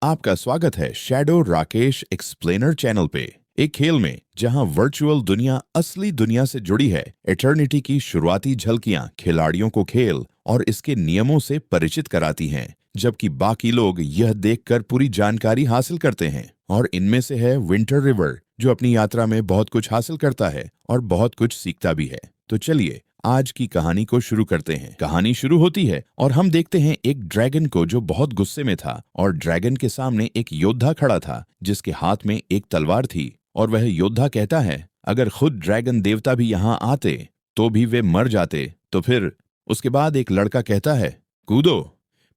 आपका स्वागत है शैडो राकेश एक्सप्लेनर चैनल पे। एक खेल में जहां वर्चुअल दुनिया असली दुनिया से जुड़ी है, एटर्निटी की शुरुआती झलकियां खिलाड़ियों को खेल और इसके नियमों से परिचित कराती हैं, जबकि बाकी लोग यह देखकर पूरी जानकारी हासिल करते हैं। और इनमें से है विंटर रिवर, जो अपनी यात्रा में बहुत कुछ हासिल करता है और बहुत कुछ सीखता भी है। तो चलिए आज की कहानी को शुरू करते हैं। कहानी शुरू होती है और हम देखते हैं एक ड्रैगन को जो बहुत गुस्से में था, और ड्रैगन के सामने एक योद्धा खड़ा था जिसके हाथ में एक तलवार थी। और वह योद्धा कहता है, अगर खुद ड्रैगन देवता भी यहाँ आते तो भी वे मर जाते, तो फिर। उसके बाद एक लड़का कहता है, कूदो।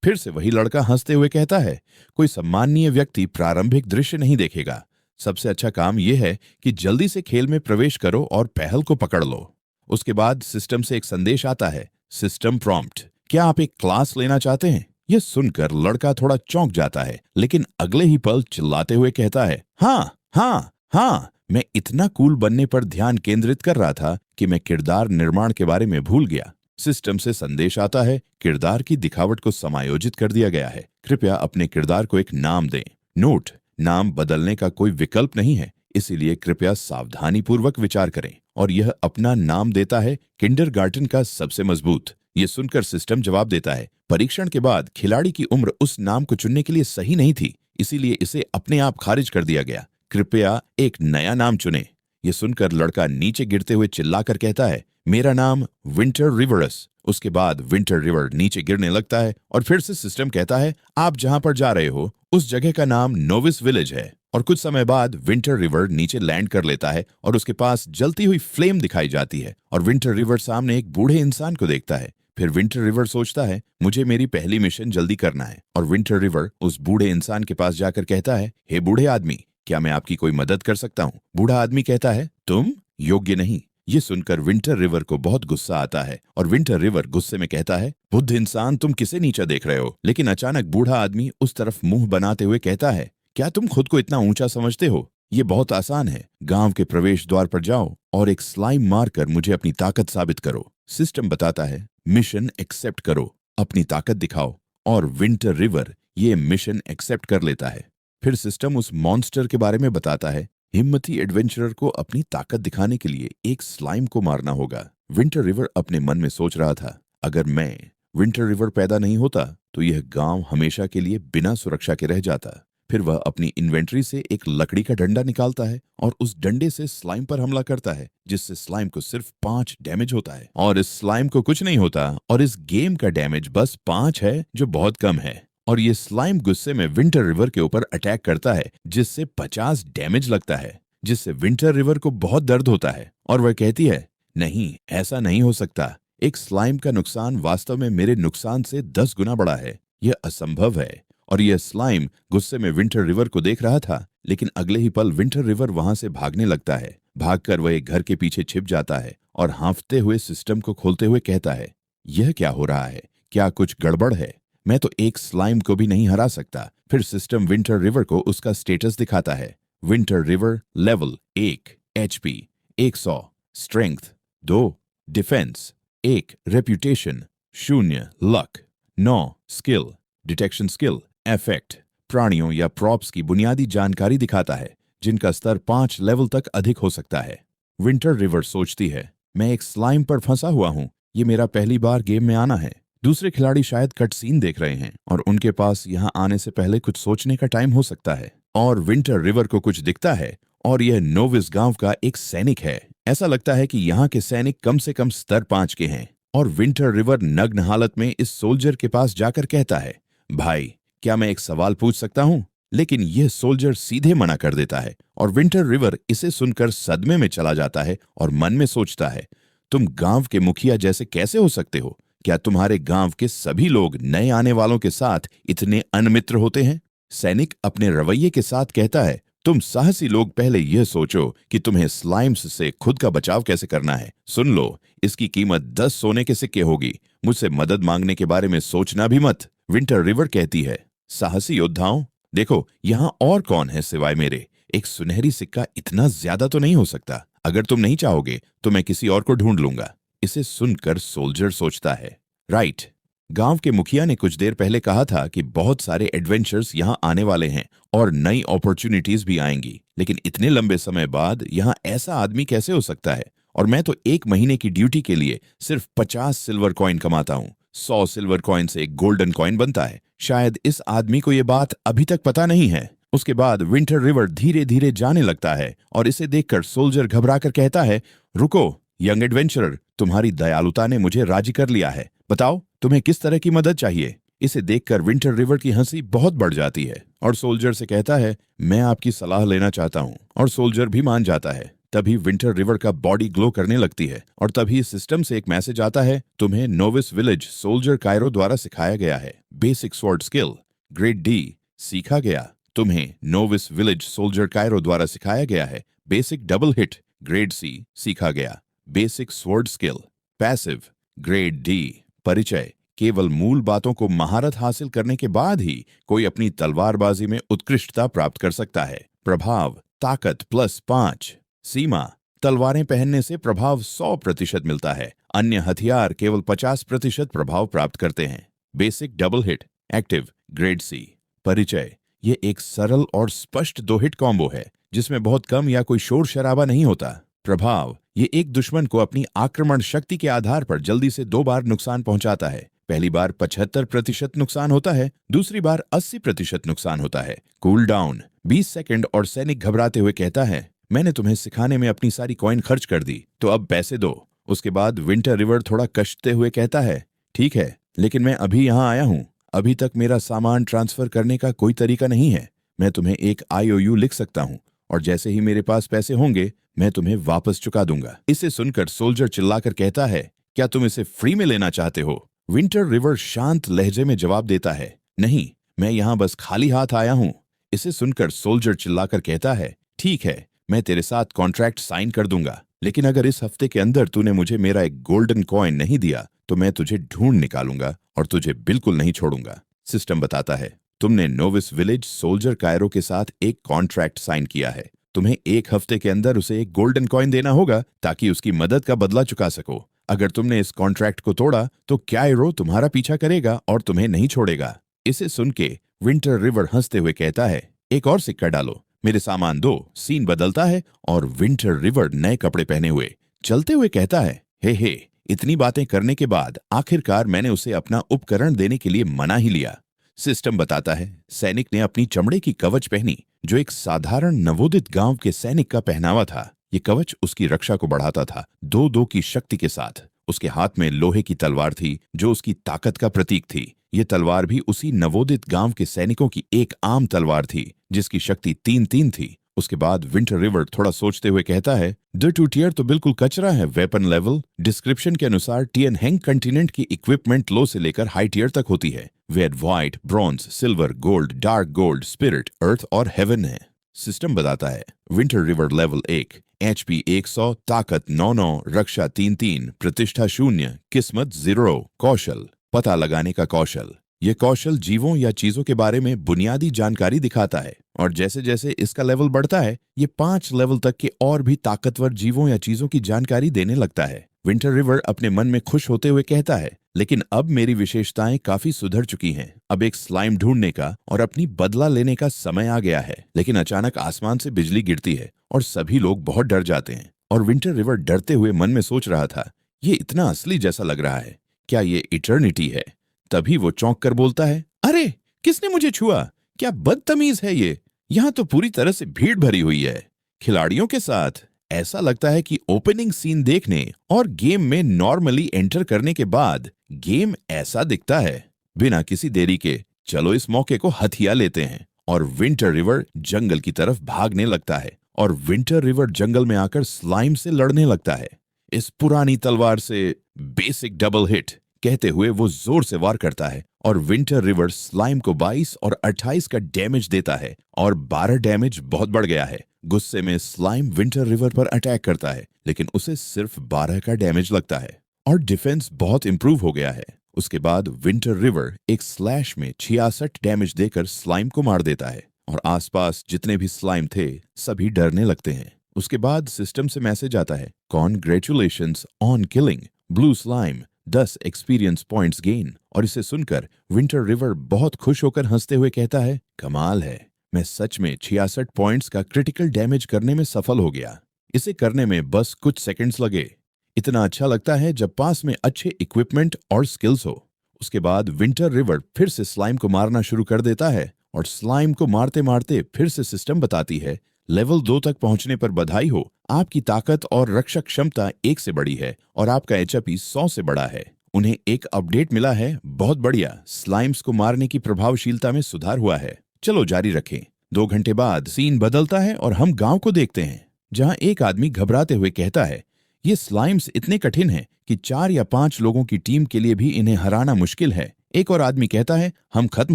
फिर से वही लड़का हंसते हुए कहता है, कोई सम्माननीय व्यक्ति प्रारंभिक दृश्य नहीं देखेगा। सबसे अच्छा काम यह है कि जल्दी से खेल में प्रवेश करो और पहल को पकड़ लो। उसके बाद सिस्टम से एक संदेश आता है, सिस्टम प्रॉम्प्ट, क्या आप एक क्लास लेना चाहते हैं? यह सुनकर लड़का थोड़ा चौंक जाता है, लेकिन अगले ही पल चिल्लाते हुए कहता है, हाँ हाँ हाँ, मैं इतना कूल बनने पर ध्यान केंद्रित कर रहा था कि मैं किरदार निर्माण के बारे में भूल गया। सिस्टम से संदेश आता है, किरदार की दिखावट को समायोजित कर दिया गया है। कृपया अपने किरदार को एक नाम दें। नोट, नाम बदलने का कोई विकल्प नहीं है, इसीलिए कृपया सावधानीपूर्वक विचार करें। और यह अपना नाम देता है, किंडरगार्टन का सबसे मजबूत। ये सुनकर सिस्टम जवाब देता है, परीक्षण के बाद खिलाड़ी की उम्र उस नाम को चुनने के लिए सही नहीं थी, इसीलिए इसे अपने आप खारिज कर दिया गया। कृपया एक नया नाम चुनें। ये सुनकर लड़का नीचे गिरते हुए चिल्लाकर कहता है, मेरा नाम विंटर रिवरस। उसके बाद विंटर रिवर नीचे गिरने लगता है और फिर से सिस्टम कहता है, आप जहां पर जा रहे हो उस जगह का नाम नोविस विलेज है। और कुछ समय बाद विंटर रिवर नीचे लैंड कर लेता है और उसके पास जलती हुई फ्लेम दिखाई जाती है। और विंटर रिवर सामने एक बूढ़े इंसान को देखता है। फिर विंटर रिवर सोचता है, मुझे मेरी पहली मिशन जल्दी करना है। और विंटर रिवर उस बूढ़े इंसान के पास जाकर कहता है, हे बूढ़े आदमी, क्या मैं आपकी कोई मदद कर सकता हूँ? बूढ़ा आदमी कहता है, तुम योग्य नहीं। ये सुनकर विंटर रिवर को बहुत गुस्सा आता है और विंटर रिवर गुस्से में कहता है, बुद्ध इंसान, तुम किसे नीचा देख रहे हो? लेकिन अचानक बूढ़ा आदमी उस तरफ मुंह बनाते हुए कहता है, क्या तुम खुद को इतना ऊंचा समझते हो? ये बहुत आसान है। गांव के प्रवेश द्वार पर जाओ और एक स्लाइम मारकर मुझे अपनी ताकत साबित करो। सिस्टम बताता है, मिशन एक्सेप्ट करो, अपनी ताकत दिखाओ। और विंटर रिवर ये मिशन एक्सेप्ट कर लेता है। फिर सिस्टम उस मॉन्स्टर के बारे में बताता है, हिम्मती एडवेंचरर को अपनी ताकत दिखाने के लिए एक स्लाइम को मारना होगा। विंटर रिवर अपने मन में सोच रहा था, अगर मैं विंटर रिवर पैदा नहीं होता तो यह गांव हमेशा के लिए बिना सुरक्षा के रह जाता। फिर वह अपनी इन्वेंट्री से एक लकड़ी का डंडा निकालता है और उस डंडे से स्लाइम पर हमला करता है, जिससे स्लाइम को सिर्फ 5 डैमेज होता है। और इस स्लाइम को कुछ नहीं होता और इस गेम का डैमेज बस 5 है, जो बहुत कम है। और ये स्लाइम गुस्से में विंटर रिवर के ऊपर अटैक करता है, जिससे 50 डैमेज लगता है, जिससे विंटर रिवर को बहुत दर्द होता है। और वह कहती है, नहीं, ऐसा नहीं हो सकता। एक स्लाइम का नुकसान वास्तव में मेरे नुकसान से 10 गुना बड़ा है। यह असंभव है। और यह स्लाइम गुस्से में विंटर रिवर को देख रहा था, लेकिन अगले ही पल विंटर रिवर वहां से भागने लगता है। भागकर वह एक घर के पीछे छिप जाता है और हांफते हुए सिस्टम को खोलते हुए कहता है, यह क्या हो रहा है? क्या कुछ गड़बड़ है? मैं तो एक स्लाइम को भी नहीं हरा सकता। फिर सिस्टम विंटर रिवर को उसका स्टेटस दिखाता है। Winter river level 1, HP 100, strength 2, defence 1, reputation 0, luck 9, skill, detection skill, effect, प्राणियों या प्रॉप्स की बुनियादी जानकारी दिखाता है, जिनका स्तर 5 लेवल तक अधिक हो सकता है। विंटर रिवर सोचती है, मैं एक स्लाइम पर फंसा हुआ हूँ। ये मेरा पहली बार गेम में आना है। दूसरे खिलाड़ी शायद कट सीन देख रहे हैं और उनके पास यहाँ आने से पहले कुछ सोचने का टाइम हो सकता है। और विंटर रिवर को कुछ दिखता है और यह नोविस गांव का एक सैनिक है। ऐसा लगता है कि यहाँ के सैनिक कम से कम स्तर 5 के हैं। और विंटर रिवर नग्न हालत में इस सोल्जर के पास जाकर कहता है, भाई, क्या मैं एक सवाल पूछ सकता हूँ? लेकिन यह सोल्जर सीधे मना कर देता है और विंटर रिवर इसे सुनकर सदमे में चला जाता है और मन में सोचता है, तुम गांव के मुखिया जैसे कैसे हो सकते हो? क्या तुम्हारे गांव के सभी लोग नए आने वालों के साथ इतने अनमित्र होते हैं? सैनिक अपने रवैये के साथ कहता है, तुम साहसी लोग पहले यह सोचो कि तुम्हें स्लाइम्स से खुद का बचाव कैसे करना है। सुन लो, इसकी कीमत 10 सोने के सिक्के होगी। मुझसे मदद मांगने के बारे में सोचना भी मत। विंटर रिवर कहती है, साहसी योद्धाओं, देखो यहाँ और कौन है सिवाय मेरे। एक सुनहरी सिक्का इतना ज्यादा तो नहीं हो सकता। अगर तुम नहीं चाहोगे तो मैं किसी और को ढूंढ लूंगा। इसे सुनकर सोल्जर सोचता है, राइट, गांव के मुखिया ने कुछ देर पहले कहा था कि बहुत सारे एडवेंचर्स यहाँ आने वाले हैं और नई अपॉर्चुनिटीज भी आएंगी, लेकिन इतने लंबे समय बाद यहाँ ऐसा आदमी कैसे हो सकता है? और मैं तो 1 महीने की ड्यूटी के लिए सिर्फ 50 सिल्वर कॉइन कमाता हूँ। 100 सिल्वर कॉइन से एक गोल्डन कॉइन बनता है। शायद इस आदमी को ये बात अभी तक पता नहीं है। उसके बाद विंटर रिवर धीरे धीरे जाने लगता है और इसे देखकर सोल्जर घबराकर कहता है, रुको यंग एडवेंचरर, तुम्हारी दयालुता ने मुझे राजी कर लिया है। बताओ तुम्हें किस तरह की मदद चाहिए? इसे देखकर विंटर रिवर की हंसी बहुत बढ़ जाती है और सोल्जर से कहता है, मैं आपकी सलाह लेना चाहता हूँ। और सोल्जर भी मान जाता है। तभी विंटर रिवर का बॉडी ग्लो करने लगती है और तभी सिस्टम से एक मैसेज आता है, तुम्हें नोविस विलेज सोल्जर कायरो द्वारा सिखाया गया है basic sword skill grade D सीखा गया। तुम्हें नोविस विलेज सोल्जर कायरो द्वारा सिखाया गया है basic double hit grade C सीखा गया। Basic sword skill passive grade D. परिचय, केवल मूल बातों को महारत हासिल करने के बाद ही कोई अपनी तलवारबाजी में उत्कृष्टता प्राप्त कर सकता है। प्रभाव, ताकत +5। सीमा, तलवारें पहनने से प्रभाव 100% मिलता है। अन्य हथियार केवल 50% प्रभाव प्राप्त करते हैं। Basic double hit active grade C. परिचय, ये एक सरल और स्पष्ट 2 हिट कॉम्बो है जिसमें बहुत कम या कोई शोर शराबा नहीं होता। प्रभाव, ये एक दुश्मन को अपनी आक्रमण शक्ति के आधार पर जल्दी से 2 बार नुकसान पहुंचाता है। पहली बार 75% नुकसान होता है, दूसरी बार 80% नुकसान होता है। कूल डाउन 20 सेकंड और सैनिक घबराते हुए कहता है, मैंने तुम्हें सिखाने में अपनी सारी कॉइन खर्च कर दी, तो अब पैसे दो। उसके बाद विंटर रिवर थोड़ा कष्टते हुए कहता है, ठीक है, लेकिन मैं अभी यहाँ आया हूँ। अभी तक मेरा सामान ट्रांसफर करने का कोई तरीका नहीं है। मैं तुम्हें एक IOU लिख सकता हूँ और जैसे ही मेरे पास पैसे होंगे मैं तुम्हें वापस चुका दूंगा। इसे सुनकर सोल्जर चिल्लाकर कहता है, क्या तुम इसे फ्री में लेना चाहते हो? विंटर रिवर शांत लहजे में जवाब देता है, नहीं, मैं यहाँ बस खाली हाथ आया हूँ। इसे सुनकर सोल्जर चिल्लाकर कहता है, ठीक है, मैं तेरे साथ कॉन्ट्रैक्ट साइन कर दूंगा, लेकिन अगर इस हफ्ते के अंदर तूने मुझे मेरा एक गोल्डन कॉइन नहीं दिया तो मैं तुझे ढूंढ निकालूंगा और तुझे बिल्कुल नहीं छोड़ूंगा। सिस्टम बताता है, तुमने नोविस विलेज सोल्जर कायरो के साथ एक कॉन्ट्रैक्ट साइन किया है। तुम्हें 1 हफ्ते के अंदर उसे एक गोल्डन कॉइन देना होगा ताकि उसकी मदद का बदला चुका सको। अगर तुमने इस कॉन्ट्रैक्ट को तोड़ा तो कायरो तुम्हारा पीछा करेगा और तुम्हें नहीं छोड़ेगा। इसे सुन के विंटर रिवर हंसते हुए कहता है, एक और सिक्का डालो, मेरे सामान दो। सीन बदलता है और विंटर रिवर नए कपड़े पहने हुए चलते हुए कहता है, हे इतनी बातें करने के बाद आखिरकार मैंने उसे अपना उपकरण देने के लिए मना ही लिया। सिस्टम बताता है, सैनिक ने अपनी चमड़े की कवच पहनी जो एक साधारण नवोदित गांव के सैनिक का पहनावा था। ये कवच उसकी रक्षा को बढ़ाता था 2-2 की शक्ति के साथ। उसके हाथ में लोहे की तलवार थी जो उसकी ताकत का प्रतीक थी। ये तलवार भी उसी नवोदित गांव के सैनिकों की एक आम तलवार थी जिसकी शक्ति 3-3 थी। उसके बाद विंटर रिवर थोड़ा सोचते हुए कहता है, द टू टियर तो बिल्कुल कचरा है। वेपन लेवल डिस्क्रिप्शन के अनुसार टियन हैंग कंटिनेंट की इक्विपमेंट लो से लेकर हाई टियर तक होती है। Red, white, bronze, silver, gold, dark gold, spirit, earth और हेवन है। सिस्टम बताता है, विंटर रिवर लेवल 1, HP 100, ताकत 9-9, रक्षा 3-3, प्रतिष्ठा 0, किस्मत 0, कौशल पता लगाने का कौशल। ये कौशल जीवों या चीजों के बारे में बुनियादी जानकारी दिखाता है और जैसे जैसे इसका लेवल बढ़ता है ये 5 लेवल तक के और भी ताकतवर जीवों या चीजों की जानकारी देने लगता है। विंटर रिवर अपने मन में खुश होते हुए कहता है, लेकिन अब मेरी विशेषताएं काफी सुधर चुकी हैं। अब एक स्लाइम ढूंढने का और अपनी बदला लेने का समय आ गया है। लेकिन अचानक आसमान से बिजली गिरती है और सभी लोग बहुत डर जाते हैं और विंटर रिवर डरते हुए मन में सोच रहा था, ये इतना असली जैसा लग रहा है, क्या ये इटर्निटी है? तभी वो चौंक कर बोलता है, अरे किसने मुझे छुआ? क्या बदतमीज है ये? यहाँ तो पूरी तरह से भीड़ भरी हुई है खिलाड़ियों के साथ। ऐसा लगता है कि ओपनिंग सीन देखने और गेम में नॉर्मली एंटर करने के बाद गेम ऐसा दिखता है। बिना किसी देरी के चलो इस मौके को हथिया लेते हैं। और विंटर रिवर जंगल की तरफ भागने लगता है और विंटर रिवर जंगल में आकर स्लाइम से लड़ने लगता है। इस पुरानी तलवार से बेसिक डबल हिट कहते हुए वो जोर से वार करता है और विंटर रिवर स्लाइम को 22 और 28 का डैमेज देता है और 12 डैमेज बहुत बढ़ गया है। गुस्से में स्लाइम विंटर रिवर पर अटैक करता है लेकिन उसे सिर्फ 12 का डैमेज लगता है और डिफेंस बहुत इंप्रूव हो गया है। उसके बाद विंटर रिवर एक स्लैश में 66 डैमेज देकर स्लाइम को मार देता है और आसपास जितने भी स्लाइम थे सभी डरने लगते हैं। उसके बाद सिस्टम से मैसेज आता है, congratulations on killing blue slime 10 experience points gain. और इसे सुनकर विंटर रिवर बहुत खुश होकर हंसते हुए कहता है, कमाल है, मैं सच में 66 पॉइंट्स का क्रिटिकल डैमेज करने में सफल हो गया। इसे करने में बस कुछ सेकंड्स लगे। इतना अच्छा लगता है जब पास में अच्छे इक्विपमेंट और स्किल्स हो। उसके बाद विंटर रिवर फिर से स्लाइम को मारना शुरू कर देता है और स्लाइम को मारते मारते फिर से सिस्टम बताती है, लेवल 2 तक पहुंचने पर बधाई हो, आपकी ताकत और रक्षक क्षमता 1 से बड़ी है और आपका एचपी 100 से बड़ा है। उन्हें एक अपडेट मिला है, बहुत बढ़िया, स्लाइम्स को मारने की प्रभावशीलता में सुधार हुआ है। चलो जारी रखें। 2 घंटे बाद सीन बदलता है और हम गांव को देखते हैं, जहां एक आदमी घबराते हुए कहता है, ये स्लाइम्स इतने कठिन हैं कि 4 या 5 लोगों की टीम के लिए भी इन्हें हराना मुश्किल है। एक और आदमी कहता है, हम खत्म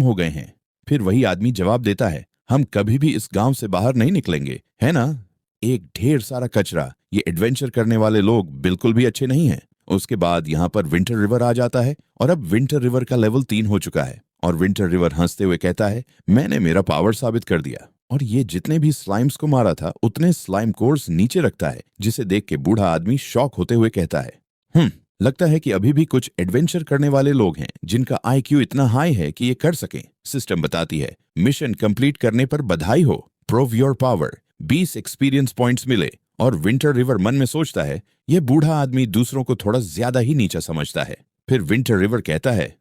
हो गए हैं। फिर वही आदमी जवाब देता है, हम कभी भी इस गांव से बाहर नहीं निकलेंगे, है ना? एक ढेर सारा कचरा। ये एडवेंचर करने वाले लोग बिल्कुल भी अच्छे नहीं हैं। उसके बाद यहाँ पर विंटर रिवर आ जाता है और अब विंटर रिवर का लेवल 3 हो चुका है और विंटर रिवर हंसते हुए कहता है, मैंने मेरा पावर साबित कर दिया। और ये जितने भी स्लाइम्स को मारा था उतने स्लाइम कोर्स नीचे रखता है, जिसे देख के बूढ़ा आदमी शॉक होते हुए कहता है, लगता है कि अभी भी कुछ एडवेंचर करने वाले लोग हैं जिनका आईक्यू इतना हाई है कि ये कर सकें। सिस्टम बताती है, मिशन कंप्लीट करने पर बधाई हो, prove your power, 20 experience points मिले। और विंटर रिवर मन में सोचता है, ये बूढ़ा आदमी दूसरों को थोड़ा ज्यादा ही नीचा समझता है। फिर विंटर रिवर कहता है,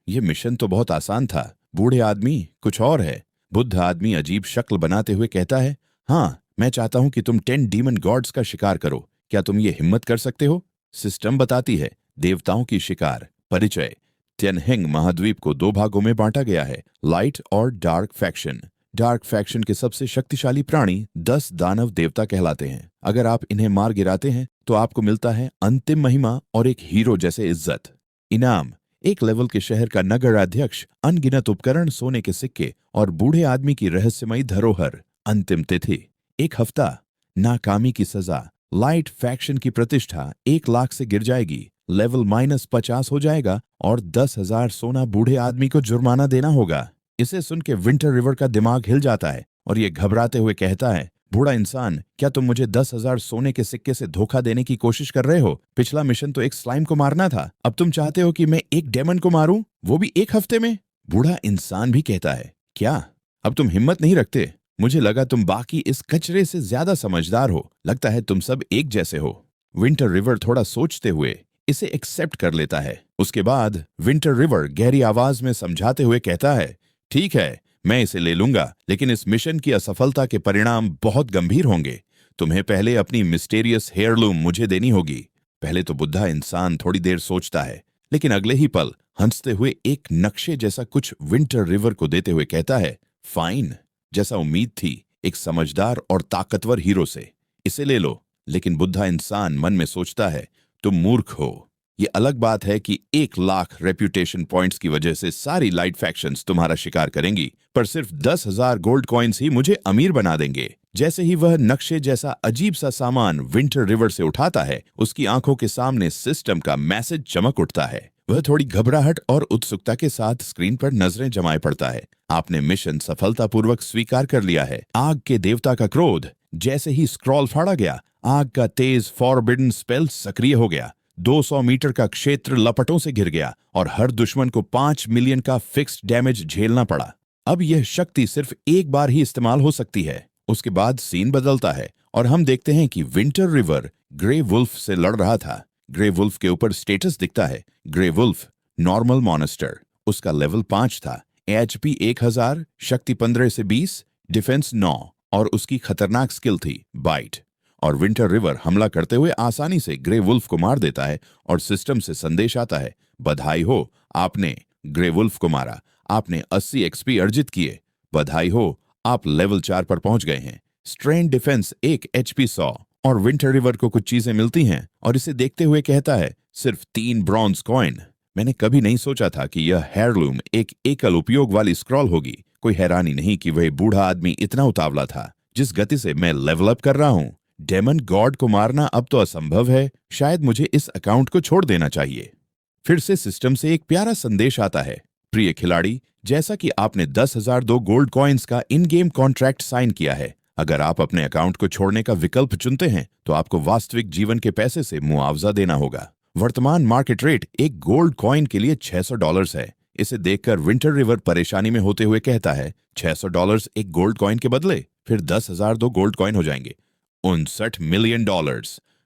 ये मिशन तो बहुत आसान था, बूढ़े आदमी कुछ और है। बुद्ध आदमी अजीब शक्ल बनाते हुए कहता है, हाँ, मैं चाहता हूं कि तुम 10 डीमन गॉड्स का शिकार करो, क्या तुम ये हिम्मत कर सकते हो? सिस्टम बताती है, देवताओं की शिकार। परिचय, त्यनहेंग महाद्वीप को 2 भागों में बांटा गया है, लाइट और डार्क फैक्शन। डार्क फैक्शन के सबसे शक्तिशाली प्राणी 10 दानव देवता कहलाते हैं। अगर आप इन्हें मार गिराते हैं तो आपको मिलता है अंतिम महिमा और एक हीरो जैसे इज्जत। इनाम, एक लेवल के शहर का नगर अध्यक्ष, अनगिनत उपकरण, सोने के सिक्के और बूढ़े आदमी की रहस्यमयी धरोहर। अंतिम तिथि 1 हफ्ता। नाकामी की सजा, लाइट फैक्शन की प्रतिष्ठा 1 लाख से गिर जाएगी, लेवल -50 हो जाएगा और 10,000 सोना बूढ़े आदमी को जुर्माना देना होगा। इसे सुन के विंटर रिवर का दिमाग हिल जाता है और ये घबराते हुए कहता है, बूढ़ा इंसान, क्या तुम मुझे 10,000 सोने के सिक्के से धोखा देने की कोशिश कर रहे हो? पिछला मिशन तो एक स्लाइम को मारना था, अब तुम चाहते हो कि मैं एक डेमन को मारूं, वो भी 1 हफ्ते में? बूढ़ा इंसान भी कहता है, क्या अब तुम हिम्मत नहीं रखते? मुझे लगा तुम बाकी इस कचरे से ज्यादा समझदार हो, लगता है तुम सब एक जैसे हो। विंटर रिवर थोड़ा सोचते हुए इसे एक्सेप्ट कर लेता है। उसके बाद विंटर रिवर गहरी आवाज में समझाते हुए कहता है, ठीक है, मैं इसे ले लूंगा, लेकिन इस मिशन की असफलता के परिणाम बहुत गंभीर होंगे। तुम्हें पहले अपनी मिस्टेरियस हेयरलूम मुझे देनी होगी। पहले तो बुद्धा इंसान थोड़ी देर सोचता है, लेकिन अगले ही पल हंसते हुए एक नक्शे जैसा कुछ विंटर रिवर को देते हुए कहता है, फाइन, जैसा उम्मीद थी, एक समझदार और ताकतवर हीरो से। इसे ले लो। लेकिन बुद्धा इंसान मन में सोचता है, तुम मूर्ख हो। ये अलग बात है कि 1 लाख रेप्यूटेशन पॉइंट्स की वजह से सारी लाइट फैक्शंस तुम्हारा शिकार करेंगी, पर सिर्फ 10,000 गोल्ड कॉइन्स ही मुझे अमीर बना देंगे। जैसे ही वह नक्शे जैसा अजीब सा सामान विंटर रिवर से उठाता है, उसकी आंखों के सामने सिस्टम का मैसेज चमक उठता है। वह थोड़ी घबराहट और उत्सुकता के साथ स्क्रीन पर नजरें जमाए पड़ता है। आपने मिशन सफलतापूर्वक स्वीकार कर लिया है। आग के देवता का क्रोध। जैसे ही स्क्रॉल फाड़ा गया, आग का तेज फॉरबिडन स्पेल सक्रिय हो गया। 200 मीटर का क्षेत्र लपटों से घिर गया और हर दुश्मन को 5 मिलियन का फिक्स्ड डैमेज झेलना पड़ा। अब यह शक्ति सिर्फ एक बार ही इस्तेमाल हो सकती है। उसके बाद सीन बदलता है और हम देखते हैं कि विंटर रिवर ग्रे वुल्फ से लड़ रहा था। ग्रे वुल्फ के ऊपर स्टेटस दिखता है, ग्रे वुल्फ नॉर्मल मॉन्स्टर। उसका लेवल 5 था, एचपी 1000, शक्ति 15 से 20, डिफेंस 9 और उसकी खतरनाक स्किल थी बाइट। और विंटर रिवर हमला करते हुए आसानी से ग्रे वुल्फ को मार देता है और सिस्टम से संदेश आता है, बधाई हो, आपने ग्रे वुल्फ को मारा, आपने 80 एक्सपी अर्जित किए। बधाई हो, आप लेवल 4 पर पहुंच गए हैं। Strain defence 1 HP 100। और विंटर रिवर को कुछ चीजें मिलती हैं और इसे देखते हुए कहता है, सिर्फ 3 ब्रॉन्ज कॉइन। मैंने कभी नहीं सोचा था कि यह हेयरलूम एक एकल उपयोग वाली स्क्रॉल होगी। कोई हैरानी नहीं कि वह बूढ़ा आदमी इतना उतावला था। जिस गति से मैं लेवल अप कर रहा हूं, डेमन गॉड को मारना अब तो असंभव है। शायद मुझे इस अकाउंट को छोड़ देना चाहिए। फिर से सिस्टम से एक प्यारा संदेश आता है, प्रिय खिलाड़ी, जैसा कि आपने 10,002 गोल्ड कॉइन्स का इन गेम कॉन्ट्रैक्ट साइन किया है, अगर आप अपने अकाउंट को छोड़ने का विकल्प चुनते हैं तो आपको वास्तविक जीवन के पैसे से मुआवजा देना होगा। वर्तमान मार्केट रेट एक गोल्ड कॉइन के लिए $600 है। इसे देखकर विंटर रिवर परेशानी में होते हुए कहता है, $600 एक गोल्ड कॉइन के बदले, फिर 10,000 दो गोल्ड कॉइन हो जाएंगे। $59 मिलियन।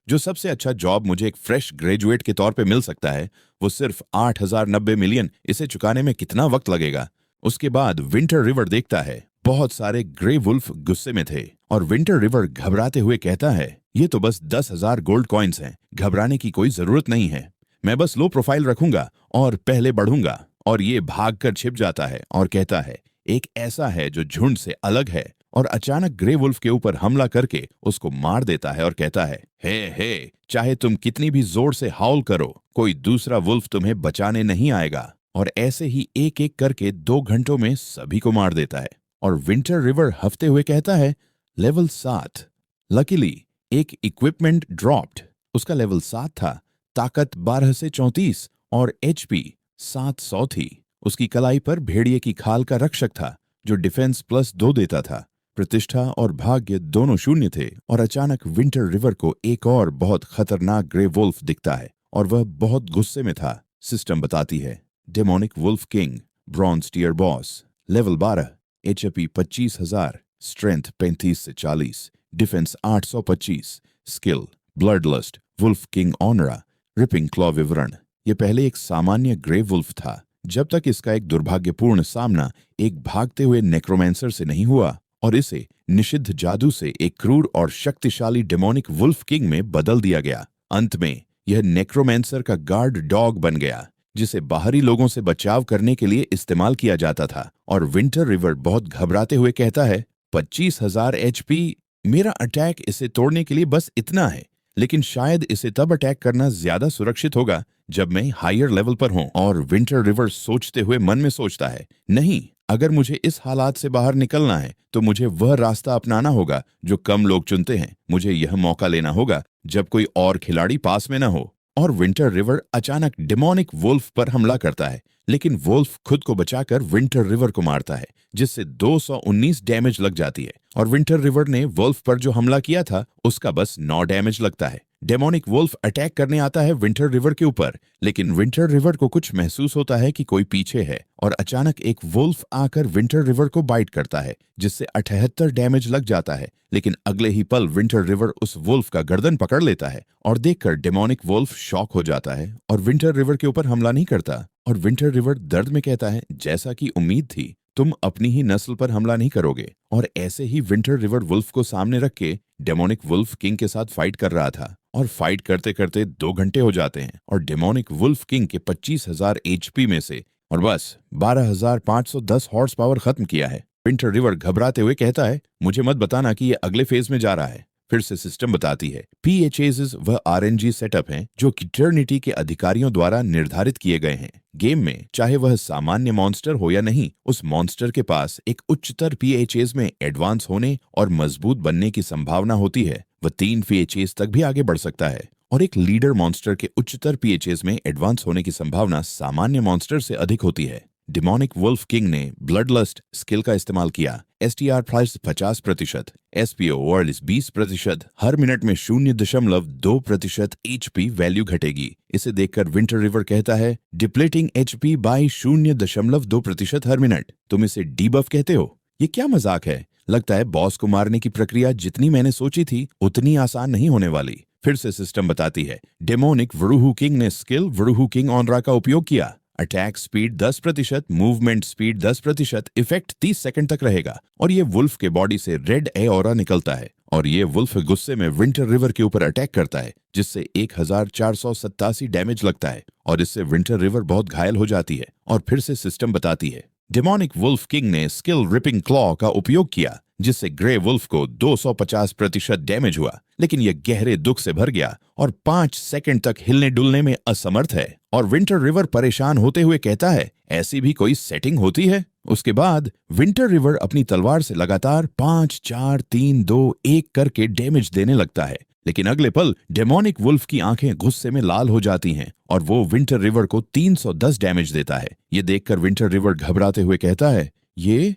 जो सबसे अच्छा जॉब मुझे एक फ्रेश ग्रेजुएट के तौर पे मिल सकता है, वो सिर्फ 8,090 मिलियन। इसे चुकाने में कितना वक्त लगेगा? उसके बाद विंटर रिवर देखता है बहुत सारे ग्रे वुल्फ गुस्से में थे और विंटर रिवर घबराते हुए कहता है, ये तो बस 10,000 गोल्ड कॉइन्स हैं, घबराने की कोई जरूरत नहीं है। मैं बस लो प्रोफाइल रखूंगा और पहले बढ़ूंगा। और ये भागकर छिप जाता है और कहता है, एक ऐसा है जो झुंड से अलग है, और अचानक ग्रे वुल्फ के ऊपर हमला करके उसको मार देता है और कहता है, हे, चाहे तुम कितनी भी जोर से हाउल करो, कोई दूसरा वुल्फ तुम्हें बचाने नहीं आएगा। और ऐसे ही एक एक करके 2 घंटों में सभी को मार देता है। और विंटर रिवर हफ्ते हुए कहता है, लेवल 7। लकीली एक इक्विपमेंट ड्रॉप्ड। उसका लेवल 7 था, ताकत 12 से 34 और HP 700 थी। उसकी कलाई पर भेड़िए की खाल का रक्षक था जो डिफेंस +2 देता था। प्रतिष्ठा और भाग्य दोनों शून्य थे। और अचानक विंटर रिवर को एक और बहुत खतरनाक ग्रे वुल्फ दिखता है और वह बहुत गुस्से में था। सिस्टम बताती है, demonic wolf king, bronze tier boss, level 12, HP 25,000, strength 35 से 40, defence 825, skill blood lust, wolf king ऑनरा, रिपिंग क्लॉ विवरण। यह पहले एक सामान्य ग्रे वुल्फ था, जब तक इसका एक दुर्भाग्यपूर्ण सामना एक भागते हुए नेक्रोमेंसर से नहीं हुआ और इसे निषिद्ध जादू से एक क्रूर और शक्तिशाली डेमोनिक वुल्फ किंग में बदल दिया गया। अंत में यह नेक्रोमेंसर का गार्ड डॉग बन गया, जिसे बाहरी लोगों से बचाव करने के लिए इस्तेमाल किया जाता था। और विंटर रिवर बहुत घबराते हुए कहता है, 25,000 HP, मेरा अटैक इसे तोड़ने के लिए बस इतना है, लेकिन शायद इसे तब अटैक करना ज्यादा सुरक्षित होगा जब मैं हायर लेवल पर हूं। और विंटर रिवर सोचते हुए मन में सोचता है, नहीं, अगर मुझे इस हालात से बाहर निकलना है तो मुझे वह रास्ता अपनाना होगा जो कम लोग चुनते हैं। मुझे यह मौका लेना होगा जब कोई और खिलाड़ी पास में न हो। और विंटर रिवर अचानक डेमोनिक वुल्फ पर हमला करता है, लेकिन वुल्फ खुद को बचाकर विंटर रिवर को मारता है, जिससे 219 डैमेज लग जाती है। और विंटर रिवर ने वुल्फ पर जो हमला किया था उसका बस 9 डैमेज लगता है। डेमोनिक वुल्फ अटैक करने आता है विंटर रिवर के ऊपर, लेकिन विंटर रिवर को कुछ महसूस होता है कि कोई पीछे है और अचानक एक वुल्फ आकर विंटर रिवर को बाइट करता है, जिससे 78 डैमेज लग जाता है। लेकिन अगले ही पल विंटर रिवर उस वुल्फ का गर्दन पकड़ लेता है और देखकर डेमोनिक वुल्फ शॉक हो जाता है और विंटर रिवर के ऊपर हमला नहीं करता। और विंटर रिवर दर्द में कहता है, जैसा कि उम्मीद थी, तुम अपनी ही नस्ल पर हमला नहीं करोगे। और ऐसे ही विंटर रिवर वुल्फ को सामने रख के डेमोनिक वुल्फ किंग के साथ फाइट कर रहा था। और फाइट करते करते 2 घंटे हो जाते हैं और डेमोनिक वुल्फ किंग के 25,000 HP में से और बस 12,510 हॉर्स पावर खत्म किया है। विंटर रिवर घबराते हुए कहता है, मुझे मत बताना कि ये अगले फेज में जा रहा है। फिर से सिस्टम बताती है, PHAs वह RNG सेटअप हैं जो इटर्निटी के अधिकारियों द्वारा निर्धारित किए गए हैं। गेम में चाहे वह सामान्य मॉन्स्टर हो या नहीं, उस मॉन्स्टर के पास एक उच्चतर PHAs में एडवांस होने और मजबूत बनने की संभावना होती है। वह 3 PHAs तक भी आगे बढ़ सकता है। और एक लीडर मॉन्स्टर के उच्चतर PHAs में एडवांस होने की संभावना सामान्य मॉन्स्टर से अधिक होती है। डेमोनिक वुल्फ किंग ने ब्लड लस्ट स्किल का इस्तेमाल किया। STR प्राइस 50%, SPO वर्ल्ड 20%, हर मिनट में 0.2% HP वैल्यू घटेगी। इसे देखकर विंटर रिवर कहता है, डिप्लेटिंग HP बाय 0.2% हर मिनट। तुम इसे डीबफ कहते हो? ये क्या मजाक है? लगता है बॉस को मारने की प्रक्रिया जितनी मैंने सोची थी उतनी आसान नहीं होने वाली। फिर से सिस्टम बताती है, डेमोनिक वरुहू किंग ने स्किल वरुहू किंग ऑनरा का उपयोग किया। Attack speed 10%, movement speed 10%, effect 30 second तक रहेगा। और ये वुल्फ के बॉडी से रेड ए ऑरा निकलता है और ये वुल्फ गुस्से में विंटर रिवर के ऊपर अटैक करता है, जिससे 1487 डैमेज लगता है और इससे विंटर रिवर बहुत घायल हो जाती है। और फिर से सिस्टम बताती है, डेमोनिक वुल्फ किंग ने स्किल रिपिंग क्लॉ का उपयोग किया, जिससे ग्रे वुल्फ को 250% डैमेज हुआ, लेकिन यह गहरे दुख से भर गया और 5 सेकंड तक हिलने डुलने में असमर्थ है। और विंटर रिवर परेशान होते हुए कहता है, ऐसी भी कोई सेटिंग होती है? उसके बाद विंटर रिवर अपनी तलवार से लगातार 5, 4, 3, 2, 1 करके डैमेज देने लगता है। लेकिन अगले पल डेमोनिक वुल्फ की आंखें गुस्से में लाल हो जाती हैं और वो विंटर रिवर को 310 डैमेज देता है। ये देखकर विंटर रिवर घबराते हुए कहता है, ये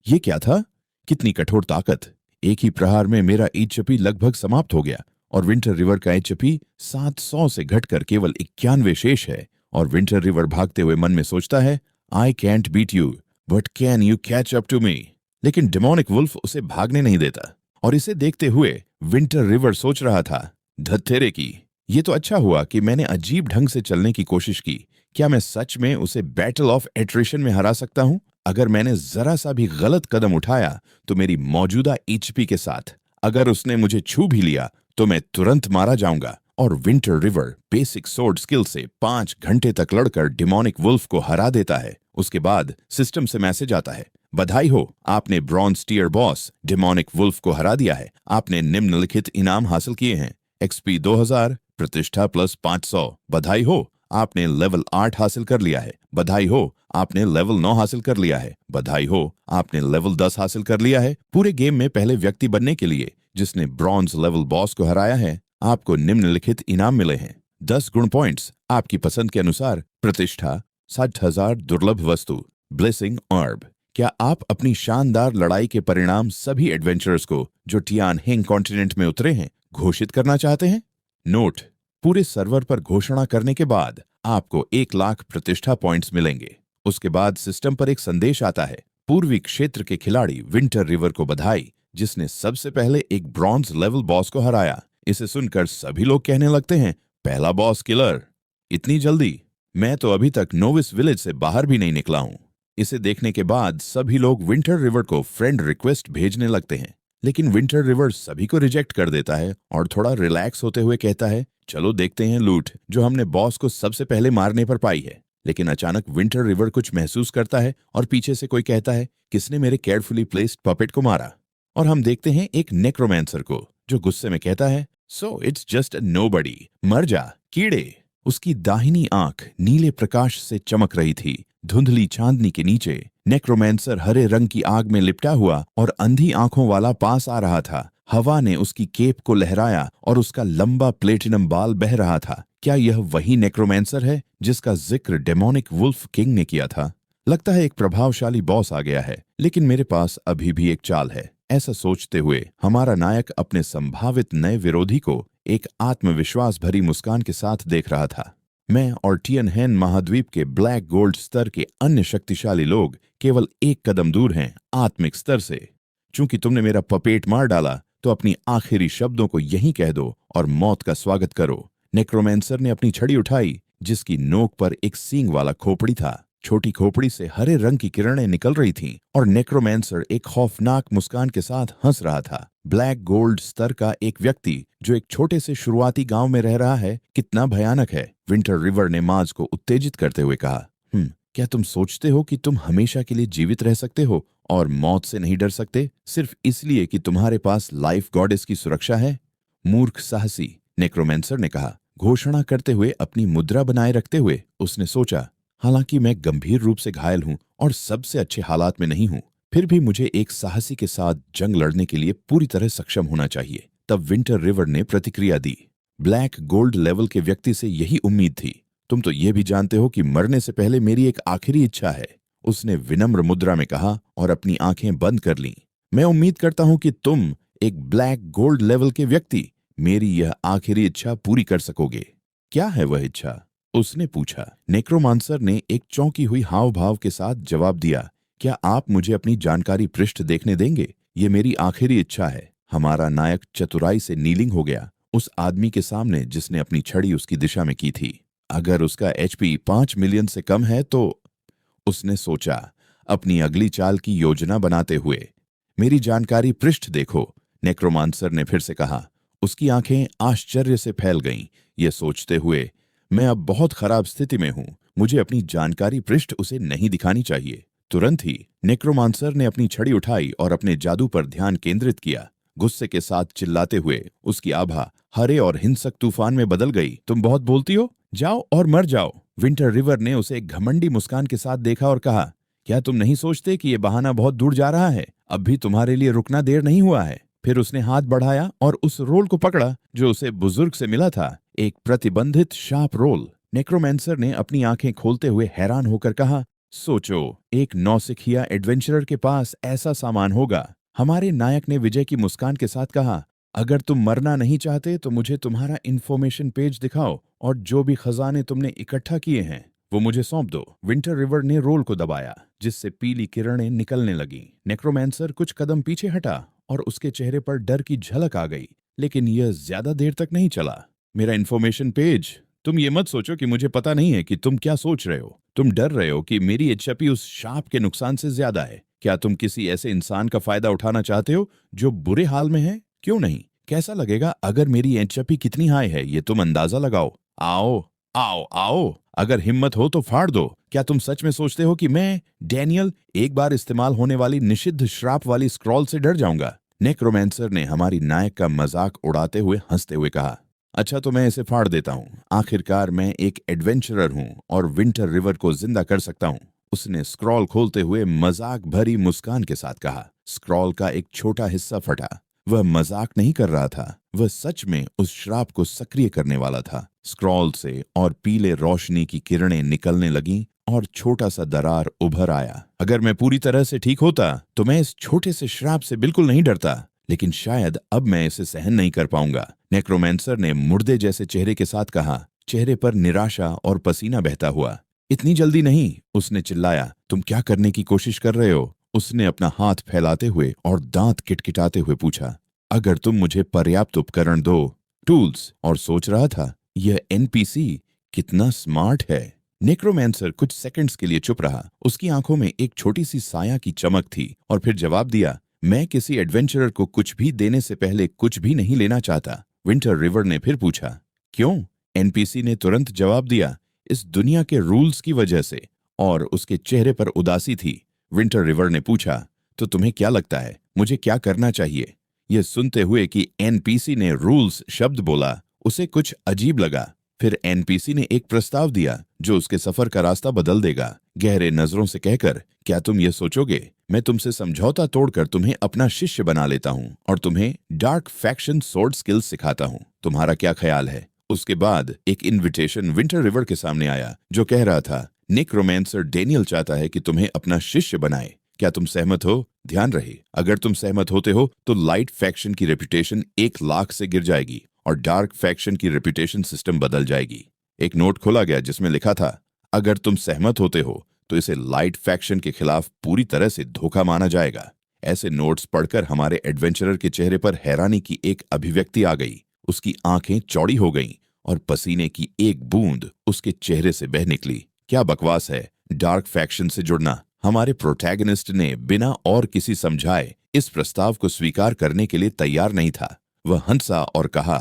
क्या था? कितनी कठोर ताकत! एक ही प्रहार में मेरा HP लगभग समाप्त हो गया और विंटर रिवर का एचपी 700 से घटकर केवल 91 शेष है। और विंटर रिवर भागते हुए मन में सोचता है, I can't beat you but can you catch up to me. लेकिन डेमोनिक वुल्फ उसे भागने नहीं देता। और इसे देखते हुए विंटर रिवर सोच रहा था, धत्तेरे की, ये तो अच्छा हुआ कि मैंने अजीब ढंग से चलने की कोशिश की। क्या मैं सच में उसे बैटल ऑफ एट्रिशन में हरा सकता हूं? अगर मैंने जरा सा भी गलत कदम उठाया तो मेरी मौजूदा एचपी के साथ अगर उसने मुझे छू भी लिया तो मैं तुरंत मारा जाऊंगा। और winter river basic sword skill से 5 घंटे तक लड़कर डेमोनिक वुल्फ को हरा देता है। उसके बाद सिस्टम से मैसेज आता है, बधाई हो, आपने bronze tier boss demonic wolf को हरा दिया है। आपने निम्नलिखित इनाम हासिल किए हैं, एक्सपी 2000, प्रतिष्ठा प्लस 500। बधाई हो, आपने लेवल 8 हासिल कर लिया है। बधाई हो, आपने लेवल 9 हासिल कर लिया है। बधाई हो, आपने लेवल 10 हासिल कर लिया है। पूरे गेम में पहले व्यक्ति बनने के लिए जिसने ब्रॉन्ज लेवल बॉस को हराया है, आपको निम्नलिखित इनाम मिले हैं। 10 गुण पॉइंट्स, आपकी पसंद के अनुसार प्रतिष्ठा, 60,000 दुर्लभ वस्तु, ब्लेसिंग ऑर्ब। क्या आप अपनी शानदार लड़ाई के परिणाम सभी एडवेंचरर्स को जो टियान हिंग कॉन्टिनेंट में उतरे हैं घोषित करना चाहते हैं? नोट, पूरे सर्वर पर घोषणा करने के बाद आपको 1 लाख प्रतिष्ठा पॉइंट्स मिलेंगे। उसके बाद सिस्टम पर एक संदेश आता है, पूर्वी क्षेत्र के खिलाड़ी विंटर रिवर को बधाई, जिसने सबसे पहले एक ब्रॉन्ज लेवल बॉस को हराया। इसे सुनकर सभी लोग कहने लगते हैं, पहला बॉस किलर, इतनी जल्दी? मैं तो अभी तक नोविस विलेज से बाहर भी नहीं निकला हूं। इसे देखने के बाद सभी लोग विंटर रिवर को फ्रेंड रिक्वेस्ट भेजने लगते हैं। लेकिन विंटर रिवर सभी को रिजेक्ट कर देता है और थोड़ा रिलैक्स होते हुए कहता है, चलो देखते हैं लूट जो हमने बॉस को सबसे पहले मारने पर पाई है। लेकिन अचानक विंटर रिवर कुछ महसूस करता है और पीछे से कोई कहता है, किसने मेरे केयरफुली प्लेस्ड पपेट को मारा? और हम देखते हैं एक नेक्रोमैंसर को जो गुस्से में कहता है, so it's just a nobody, मर जा कीड़े। उसकी दाहिनी आंख नीले प्रकाश से चमक रही थी। धुंधली चांदनी के नीचे नेक्रोमैंसर हरे रंग की आग में लिपटा हुआ और अंधी आंखों वाला पास आ रहा था। हवा ने उसकी केप को लहराया और उसका लंबा प्लेटिनम बाल बह रहा था। क्या यह वही नेक्रोमैंसर है जिसका जिक्र डेमोनिक वुल्फ किंग ने किया था? लगता है एक प्रभावशाली बॉस आ गया है, लेकिन मेरे पास अभी भी एक चाल है। ऐसा सोचते हुए हमारा नायक अपने संभावित नए विरोधी को एक आत्मविश्वास भरी मुस्कान के साथ देख रहा था। मैं और टियनहेन महाद्वीप के ब्लैक गोल्ड स्तर के अन्य शक्तिशाली लोग केवल एक कदम दूर हैं आत्मिक स्तर से। चूंकि तुमने मेरा पपेट मार डाला तो अपनी आखिरी शब्दों को यहीं कह दो और मौत का स्वागत करो। नेक्रोमैंसर ने अपनी छड़ी उठाई जिसकी नोक पर एक सींग वाला खोपड़ी था। छोटी खोपड़ी से हरे रंग की किरणें निकल रही थीं और नेक्रोमैंसर एक खौफनाक मुस्कान के साथ हंस रहा था। ब्लैक गोल्ड स्तर का एक व्यक्ति जो एक छोटे से शुरुआती गांव में रह रहा है, कितना भयानक है। विंटर रिवर ने माज को उत्तेजित करते हुए कहा, क्या तुम सोचते हो कि तुम हमेशा के लिए जीवित रह सकते हो और मौत से नहीं डर सकते सिर्फ इसलिए कि तुम्हारे पास लाइफ गॉडेस की सुरक्षा है? मूर्ख साहसी, नेक्रोमैंसर ने कहा, घोषणा करते हुए अपनी मुद्रा बनाए रखते हुए। उसने सोचा, हालांकि मैं गंभीर रूप से घायल हूं और सबसे अच्छे हालात में नहीं हूं, फिर भी मुझे एक साहसी के साथ जंग लड़ने के लिए पूरी तरह सक्षम होना चाहिए। तब विंटर रिवर ने प्रतिक्रिया दी, ब्लैक गोल्ड लेवल के व्यक्ति से यही उम्मीद थी। तुम तो ये भी जानते हो कि मरने से पहले मेरी एक आखिरी इच्छा है, उसने विनम्र मुद्रा में कहा और अपनी आंखें बंद कर लीं। मैं उम्मीद करता हूं कि तुम, एक ब्लैक गोल्ड लेवल के व्यक्ति, मेरी यह आखिरी इच्छा पूरी कर सकोगे। क्या है वह इच्छा? उसने पूछा। नेक्रोमांसर ने एक चौंकी हुई हाव भाव के साथ जवाब दिया, क्या आप मुझे अपनी जानकारी पृष्ठ देखने देंगे? ये मेरी आखिरी इच्छा है। हमारा नायक चतुराई से नीलिंग हो गया उस आदमी के सामने जिसने अपनी छड़ी उसकी दिशा में की थी। अगर उसका एचपी 5 मिलियन से कम है तो, उसने सोचा अपनी अगली चाल की योजना बनाते हुए। मेरी जानकारी पृष्ठ देखो, नेक्रोमांसर ने फिर से कहा। उसकी आंखें आश्चर्य से फैल गईं, ये सोचते हुए, मैं अब बहुत खराब स्थिति में हूं, मुझे अपनी जानकारी पृष्ठ उसे नहीं दिखानी चाहिए। तुरंत ही नेक्रोमांसर ने अपनी छड़ी उठाई और अपने जादू पर ध्यान केंद्रित किया। गुस्से के साथ चिल्लाते हुए उसकी आभा हरे और हिंसक तूफान में बदल गई। तुम बहुत बोलती हो, जाओ और मर जाओ। विंटर रिवर ने उसे एक घमंडी मुस्कान के साथ देखा और कहा, क्या तुम नहीं सोचते कि यह बहाना बहुत दूर जा रहा है? अब भी तुम्हारे लिए रुकना देर नहीं हुआ है। फिर उसने हाथ बढ़ाया और उस रोल को पकड़ा जो उसे बुजुर्ग से मिला था, एक प्रतिबंधित शार्प रोल। नेक्रोमैंसर ने अपनी आंखें खोलते हुए हैरान होकर कहा, सोचो, एक नौसिखिया एडवेंचरर के पास ऐसा सामान होगा। हमारे नायक ने विजय की मुस्कान के साथ कहा, अगर तुम मरना नहीं चाहते तो मुझे तुम्हारा इन्फॉर्मेशन पेज दिखाओ और जो भी खजाने तुमने इकट्ठा किए हैं वो मुझे सौंप दो। विंटर रिवर ने रोल को दबाया, जिससे पीली किरणें निकलने लगीं। नेक्रोमैंसर कुछ कदम पीछे हटा और उसके चेहरे पर डर की झलक आ गई, लेकिन यह ज्यादा देर तक नहीं चला। मेरा इन्फॉर्मेशन पेज? तुम ये मत सोचो कि मुझे पता नहीं है कि तुम क्या सोच रहे हो। तुम डर रहे हो कि मेरी एचपी उस शाप के नुकसान से ज्यादा है। क्या तुम किसी ऐसे इंसान का फायदा उठाना चाहते हो जो बुरे हाल में है? क्यों नहीं? कैसा लगेगा अगर मेरी एचपी कितनी हाई है, ये तुम अंदाजा लगाओ। आओ आओ आओ, अगर हिम्मत हो तो फाड़ दो। क्या तुम सच में सोचते हो कि मैं, डैनियल, एक बार इस्तेमाल होने वाली निषिद्ध श्राप वाली स्क्रॉल से डर जाऊंगा? नेक्रोमैंसर ने हमारी नायक का मजाक उड़ाते हुए हंसते हुए कहा, अच्छा तो मैं इसे फाड़ देता हूँ। आखिरकार मैं एक एडवेंचरर हूँ और विंटर रिवर को जिंदा कर सकता हूँ। उसने स्क्रॉल खोलते हुए मजाक भरी मुस्कान के साथ कहा। स्क्रॉल का एक छोटा हिस्सा फटा। वह मजाक नहीं कर रहा था, वह सच में उस श्राप को सक्रिय करने वाला था। स्क्रॉल से और पीले रोशनी की किरणें निकलने लगीं और छोटा सा दरार उभर आया। अगर मैं पूरी तरह से ठीक होता तो मैं इस छोटे से श्राप से बिल्कुल नहीं डरता, लेकिन शायद अब मैं इसे सहन नहीं कर पाऊंगा। नेक्रोमैंसर ने मुर्दे जैसे चेहरे के साथ कहा, चेहरे पर निराशा और पसीना बहता हुआ। इतनी जल्दी नहीं, उसने चिल्लाया। तुम क्या करने की कोशिश कर रहे हो? उसने अपना हाथ फैलाते हुए और दांत किटकिटाते हुए पूछा। अगर तुम मुझे पर्याप्त उपकरण दो, टूल्स, और सोच रहा था यह एनपीसी कितना स्मार्ट है। नेक्रोमैंसर कुछ सेकंड्स के लिए चुप रहा। उसकी आंखों में एक छोटी सी साया की चमक थी और फिर जवाब दिया, मैं किसी एडवेंचरर को कुछ भी देने से पहले कुछ भी नहीं लेना चाहता। विंटर रिवर ने फिर पूछा, क्यों? एनपीसी ने तुरंत जवाब दिया, इस दुनिया के रूल्स की वजह से, और उसके चेहरे पर उदासी थी। विंटर रिवर ने पूछा, तो तुम्हें क्या लगता है मुझे क्या करना चाहिए? यह सुनते हुए कि एनपीसी ने रूल्स शब्द बोला, उसे कुछ अजीब लगा। फिर एनपीसी ने एक प्रस्ताव दिया जो उसके सफर का रास्ता बदल देगा। गहरे नजरों से कहकर, क्या तुम ये सोचोगे मैं तुमसे समझौता तोड़कर तुम्हें अपना शिष्य बना लेता हूँ और तुम्हें डार्क फैक्शन स्वॉर्ड स्किल्स सिखाता हूँ? तुम्हारा क्या ख्याल है? उसके बाद एक इनविटेशन विंटर रिवर के सामने आया जो कह रहा था, नेक्रोमैंसर डैनियल चाहता है कि तुम्हें अपना शिष्य बनाए। क्या तुम सहमत हो? ध्यान रहे, अगर तुम सहमत होते हो तो लाइट फैक्शन की रेपुटेशन 1 लाख से गिर जाएगी और डार्क फैक्शन की रेपुटेशन सिस्टम बदल जाएगी। एक नोट खोला गया जिसमें लिखा था, अगर तुम सहमत होते हो तो इसे लाइट फैक्शन के खिलाफ पूरी तरह से धोखा माना जाएगा। ऐसे नोट्स पढ़कर हमारे एडवेंचरर के चेहरे पर हैरानी की एक अभिव्यक्ति आ गई। उसकी आंखें चौड़ी हो गईं और पसीने की एक बूंद उसके चेहरे से बह निकली। क्या बकवास है, डार्क फैक्शन से जुड़ना। हमारे प्रोटैगनिस्ट ने बिना और किसी समझाए इस प्रस्ताव को स्वीकार करने के लिए तैयार नहीं था। वह हंसा और कहा,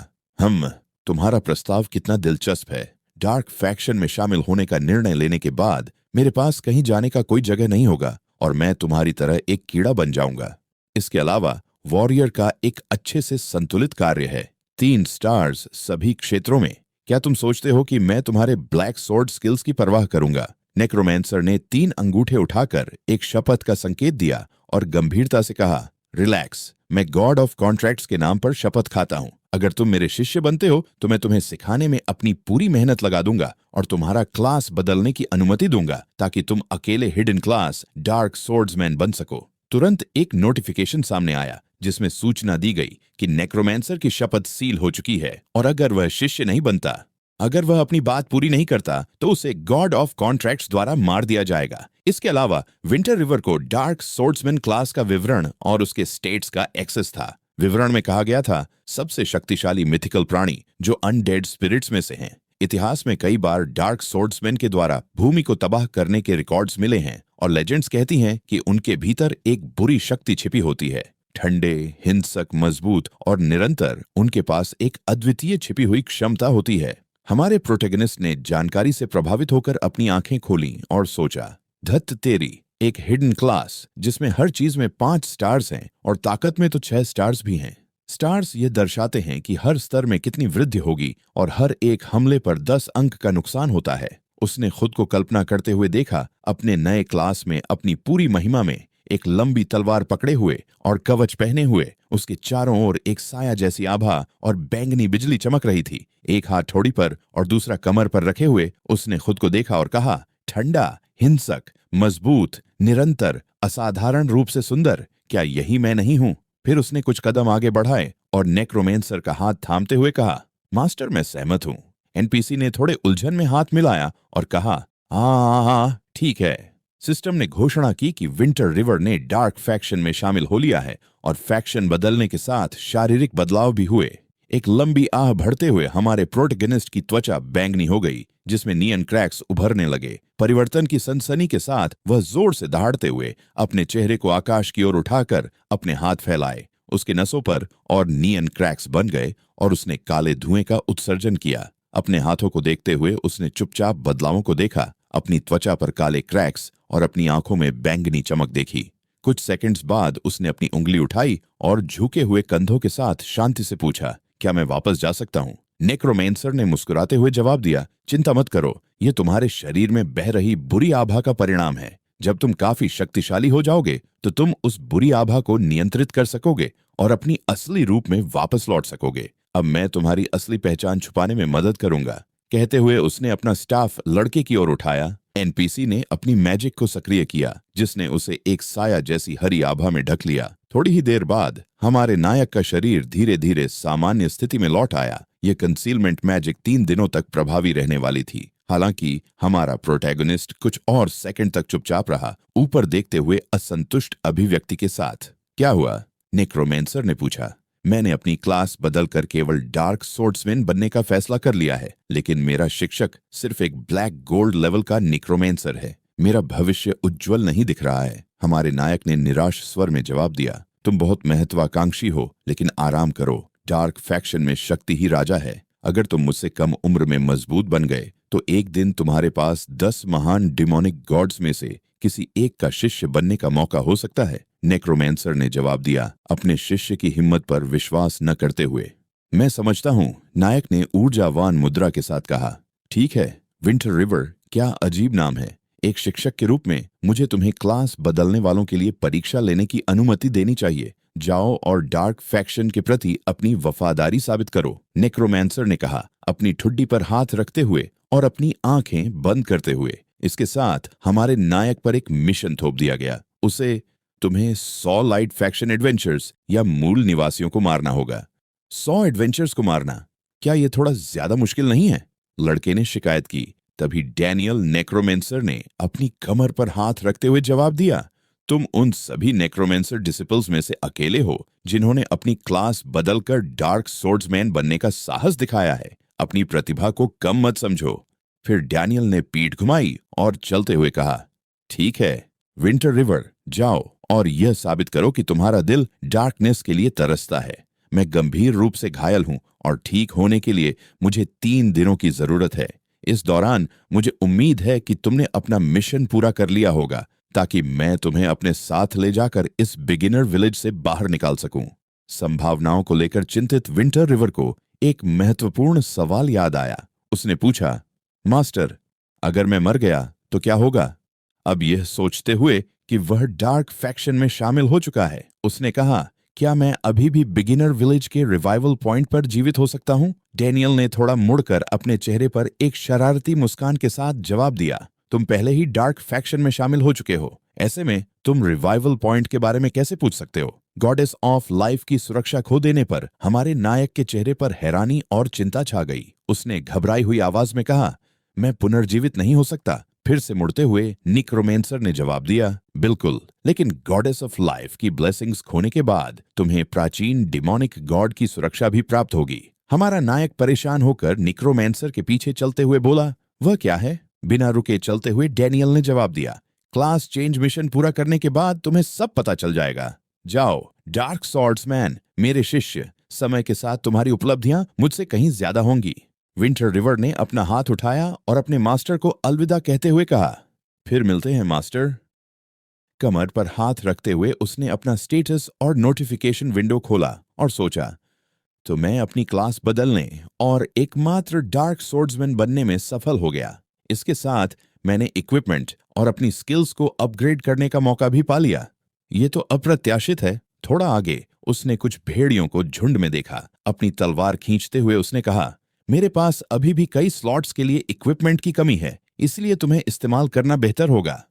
तुम्हारा प्रस्ताव कितना दिलचस्प है। डार्क फैक्शन में शामिल होने का निर्णय लेने के बाद मेरे पास कहीं जाने का कोई जगह नहीं होगा और मैं तुम्हारी तरह एक कीड़ा बन जाऊंगा। इसके अलावा वॉरियर का एक अच्छे से संतुलित कार्य है, 3 स्टार्स सभी क्षेत्रों में। क्या तुम सोचते हो कि मैं तुम्हारे ब्लैक स्वॉर्ड स्किल्स की परवाह करूंगा? नेक्रोमैंसर ने 3 अंगूठे उठाकर एक शपथ का संकेत दिया और गंभीरता से कहा, रिलैक्स, मैं गॉड ऑफ कॉन्ट्रैक्ट्स के नाम पर शपथ खाता हूं। अगर तुम मेरे शिष्य बनते हो तो मैं तुम्हें सिखाने में अपनी पूरी मेहनत लगा दूंगा और तुम्हारा क्लास बदलने की अनुमति दूंगा ताकि तुम अकेले हिडन क्लास डार्क स्वॉर्ड्समैन बन सको। तुरंत एक नोटिफिकेशन सामने आया जिसमें सूचना दी गई कि नेक्रोमैंसर की शपथ सील हो चुकी है और अगर वह शिष्य नहीं बनता, अगर वह अपनी बात पूरी नहीं करता तो उसे गॉड ऑफ कॉन्ट्रैक्ट्स द्वारा मार दिया जाएगा। इसके अलावा विंटर रिवर को डार्क स्वॉर्ड्समैन क्लास का विवरण और उसके स्टेट्स का एक्सेस था। विवरण में कहा गया था, सबसे शक्तिशाली मिथिकल प्राणी जो अनडेड स्पिरिट्स में से हैं। इतिहास में कई बार डार्क स्वॉर्ड्समैन के द्वारा भूमि को तबाह करने के रिकॉर्ड्स मिले हैं और लेजेंड्स कहती हैं कि उनके भीतर एक बुरी शक्ति छिपी होती है। ठंडे, हिंसक, मजबूत और निरंतर, उनके पास एक अद्वितीय छिपी हुई क्षमता होती है। हमारे प्रोटैगनिस्ट ने जानकारी से प्रभावित होकर अपनी आंखें खोलीं और सोचा, धत तेरी, एक हिडन क्लास जिसमें हर चीज में 5 स्टार्स हैं और ताकत में तो 6 स्टार्स भी हैं। स्टार्स ये दर्शाते हैं कि हर स्तर में कितनी वृद्धि होगी और हर एक हमले पर 10 अंक का नुकसान होता है। उसने खुद को कल्पना करते हुए देखा, अपने नए क्लास में अपनी पूरी महिमा में, एक लंबी तलवार पकड़े हुए और कवच पहने हुए। उसके चारों ओर एक साया जैसी आभा और बैंगनी बिजली चमक रही थी। एक हाथ ठोड़ी पर और दूसरा कमर पर रखे हुए उसने खुद को देखा और कहा, ठंडा, हिंसक, मजबूत, निरंतर, असाधारण रूप से सुंदर, क्या यही मैं नहीं हूं? फिर उसने कुछ कदम आगे बढ़ाए और नेक्रोमेंसर का हाथ थामते हुए कहा, मास्टर मैं सहमत हूं। एनपीसी ने थोड़े उलझन में हाथ मिलाया और कहा, हाँ हाँ ठीक है। सिस्टम ने घोषणा की कि विंटर रिवर ने डार्क फैक्शन में शामिल हो लिया है और फैक्शन बदलने के साथ शारीरिक बदलाव भी हुए। एक लंबी आह भरते हुए हमारे प्रोटैगनिस्ट की त्वचा बैंगनी हो गई, जिसमें नियन क्रैक्स उभरने लगे। परिवर्तन की सनसनी के साथ वह जोर से दहाड़ते हुए अपने चेहरे को आकाश की ओर उठाकर अपने हाथ फैलाए। उसके नसों पर और नियन क्रैक्स बन गए और उसने काले धुएं का उत्सर्जन किया। अपने हाथों को देखते हुए उसने चुपचाप बदलावों को देखा, अपनी त्वचा पर काले क्रैक्स और अपनी आंखों में बैंगनी चमक देखी। कुछ सेकंड्स बाद उसने अपनी उंगली उठाई और झुके हुए कंधों के साथ शांति से पूछा, क्या मैं वापस जा सकता हूं? नेक्रोमेंसर ने मुस्कुराते हुए जवाब दिया, चिंता मत करो, ये तुम्हारे शरीर में बह रही बुरी आभा का परिणाम है। जब तुम काफी शक्तिशाली हो जाओगे तो तुम उस बुरी आभा को नियंत्रित कर सकोगे और अपनी असली रूप में वापस लौट सकोगे। अब मैं तुम्हारी असली पहचान छुपाने में मदद करूंगा। कहते हुए उसने अपना स्टाफ लड़के की ओर उठाया। एनपीसी ने अपनी मैजिक को सक्रिय किया, जिसने उसे एक साया जैसी हरी आभा में ढक लिया। थोड़ी ही देर बाद हमारे नायक का शरीर धीरे धीरे सामान्य स्थिति में लौट आया। यह कंसीलमेंट मैजिक 3 दिनों तक प्रभावी रहने वाली थी। हालांकि हमारा प्रोटैगनिस्ट कुछ और सेकंड तक चुपचाप रहा, ऊपर देखते हुए असंतुष्ट अभिव्यक्ति के साथ। क्या हुआ? नेक्रोमेंसर ने पूछा। मैंने अपनी क्लास बदलकर केवल डार्क सोर्ड्समैन बनने का फैसला कर लिया है, लेकिन मेरा शिक्षक सिर्फ एक ब्लैक गोल्ड लेवल का नेक्रोमेंसर है। मेरा भविष्य उज्जवल नहीं दिख रहा है। हमारे नायक ने निराश स्वर में जवाब दिया, तुम बहुत महत्वाकांक्षी हो, लेकिन आराम करो। डार्क फैक्शन में शक्ति ही राजा है। अगर तुम मुझसे कम उम्र में मजबूत बन गए तो एक दिन तुम्हारे पास 10 महान डिमोनिक गॉड्स में से किसी एक का शिष्य बनने का मौका हो सकता है। नेक्रोमेंसर ने जवाब दिया, अपने शिष्य की हिम्मत पर विश्वास न करते हुए। मैं समझता हूँ, नायक ने ऊर्जावान मुद्रा के साथ कहा। ठीक है, विंटर रिवर, क्या अजीब नाम है। एक शिक्षक के रूप में मुझे तुम्हें क्लास बदलने वालों के लिए परीक्षा लेने की अनुमति देनी चाहिए। जाओ और डार्क फैक्शन के प्रति अपनी वफादारी साबित करो। नेक्रोमेंसर ने कहा, अपनी ठुड्डी पर हाथ रखते हुए और अपनी आंखें बंद करते हुए। इसके साथ हमारे नायक पर एक मिशन थोप दिया गया। उसे तुम्हें 100 लाइट फैक्शन एडवेंचर्स या मूल निवासियों को मारना होगा। 100 एडवेंचर्स को मारना, क्या यह थोड़ा ज्यादा मुश्किल नहीं है? लड़के ने शिकायत की। तभी डैनियल नेक्रोमेंसर ने अपनी कमर पर हाथ रखते हुए जवाब दिया, तुम उन सभी नेक्रोमेंसर डिसिपल्स में से अकेले हो जिन्होंने अपनी क्लास बदलकर डार्क सोर्ड्समैन बनने का साहस दिखाया है। अपनी प्रतिभा को कम मत समझो। फिर डैनियल ने पीठ घुमाई और चलते हुए कहा, ठीक है विंटर रिवर, जाओ और यह साबित करो कि तुम्हारा दिल डार्कनेस के लिए तरसता है। मैं गंभीर रूप से घायल हूं और ठीक होने के लिए मुझे 3 दिनों की जरूरत है। इस दौरान मुझे उम्मीद है कि तुमने अपना मिशन पूरा कर लिया होगा, ताकि मैं तुम्हें अपने साथ ले जाकर इस बिगिनर विलेज से बाहर निकाल सकूं। संभावनाओं को लेकर चिंतित विंटर रिवर को एक महत्वपूर्ण सवाल याद आया। उसने पूछा, मास्टर, अगर मैं मर गया तो क्या होगा? अब यह सोचते हुए कि वह डार्क फैक्शन में शामिल हो चुका है, उसने कहा, क्या मैं अभी भी बिगिनर विलेज के रिवाइवल पॉइंट पर जीवित हो सकता हूं? डैनियल ने थोड़ा मुड़कर अपने चेहरे पर एक शरारती मुस्कान के साथ जवाब दिया, तुम पहले ही डार्क फैक्शन में शामिल हो चुके हो। ऐसे में तुम रिवाइवल पॉइंट के बारे में कैसे पूछ सकते हो? गॉडेस ऑफ लाइफ की सुरक्षा खो देने पर हमारे नायक के चेहरे पर हैरानी और चिंता छा गई। उसने घबराई हुई आवाज में कहा, मैं पुनर्जीवित नहीं हो सकता। फिर से मुड़ते हुए नेक्रोमेंसर ने जवाब दिया, बिल्कुल, लेकिन गॉडेस ऑफ लाइफ की ब्लेसिंग्स खोने के बाद तुम्हें प्राचीन डिमोनिक गॉड की सुरक्षा भी प्राप्त होगी। हमारा नायक परेशान होकर नेक्रोमेंसर के पीछे चलते हुए बोला, वह क्या है? बिना रुके चलते हुए डैनियल ने जवाब दिया, क्लास चेंज मिशन पूरा करने के बाद तुम्हें सब पता चल जाएगा। जाओ डार्क सॉर्ड्समैन, मेरे शिष्य, समय के साथ तुम्हारी उपलब्धियां मुझसे कहीं ज्यादा होंगी। विंटर रिवर ने अपना हाथ उठाया और अपने मास्टर को अलविदा कहते हुए कहा, फिर मिलते हैं मास्टर। कमर पर हाथ रखते हुए उसने अपना स्टेटस और नोटिफिकेशन विंडो खोला और सोचा, तो मैं अपनी क्लास बदलने और एकमात्र डार्क सोर्ड्समैन बनने में सफल हो गया। इसके साथ मैंने इक्विपमेंट और अपनी स्किल्स को अपग्रेड करने का मौका भी पा लिया। ये तो अप्रत्याशित है। थोड़ा आगे उसने कुछ भेड़ियों को झुंड में देखा। अपनी तलवार खींचते हुए उसने कहा, मेरे पास अभी भी कई स्लॉट्स के लिए इक्विपमेंट की कमी है, इसलिए तुम्हें इस्तेमाल करना बेहतर होगा।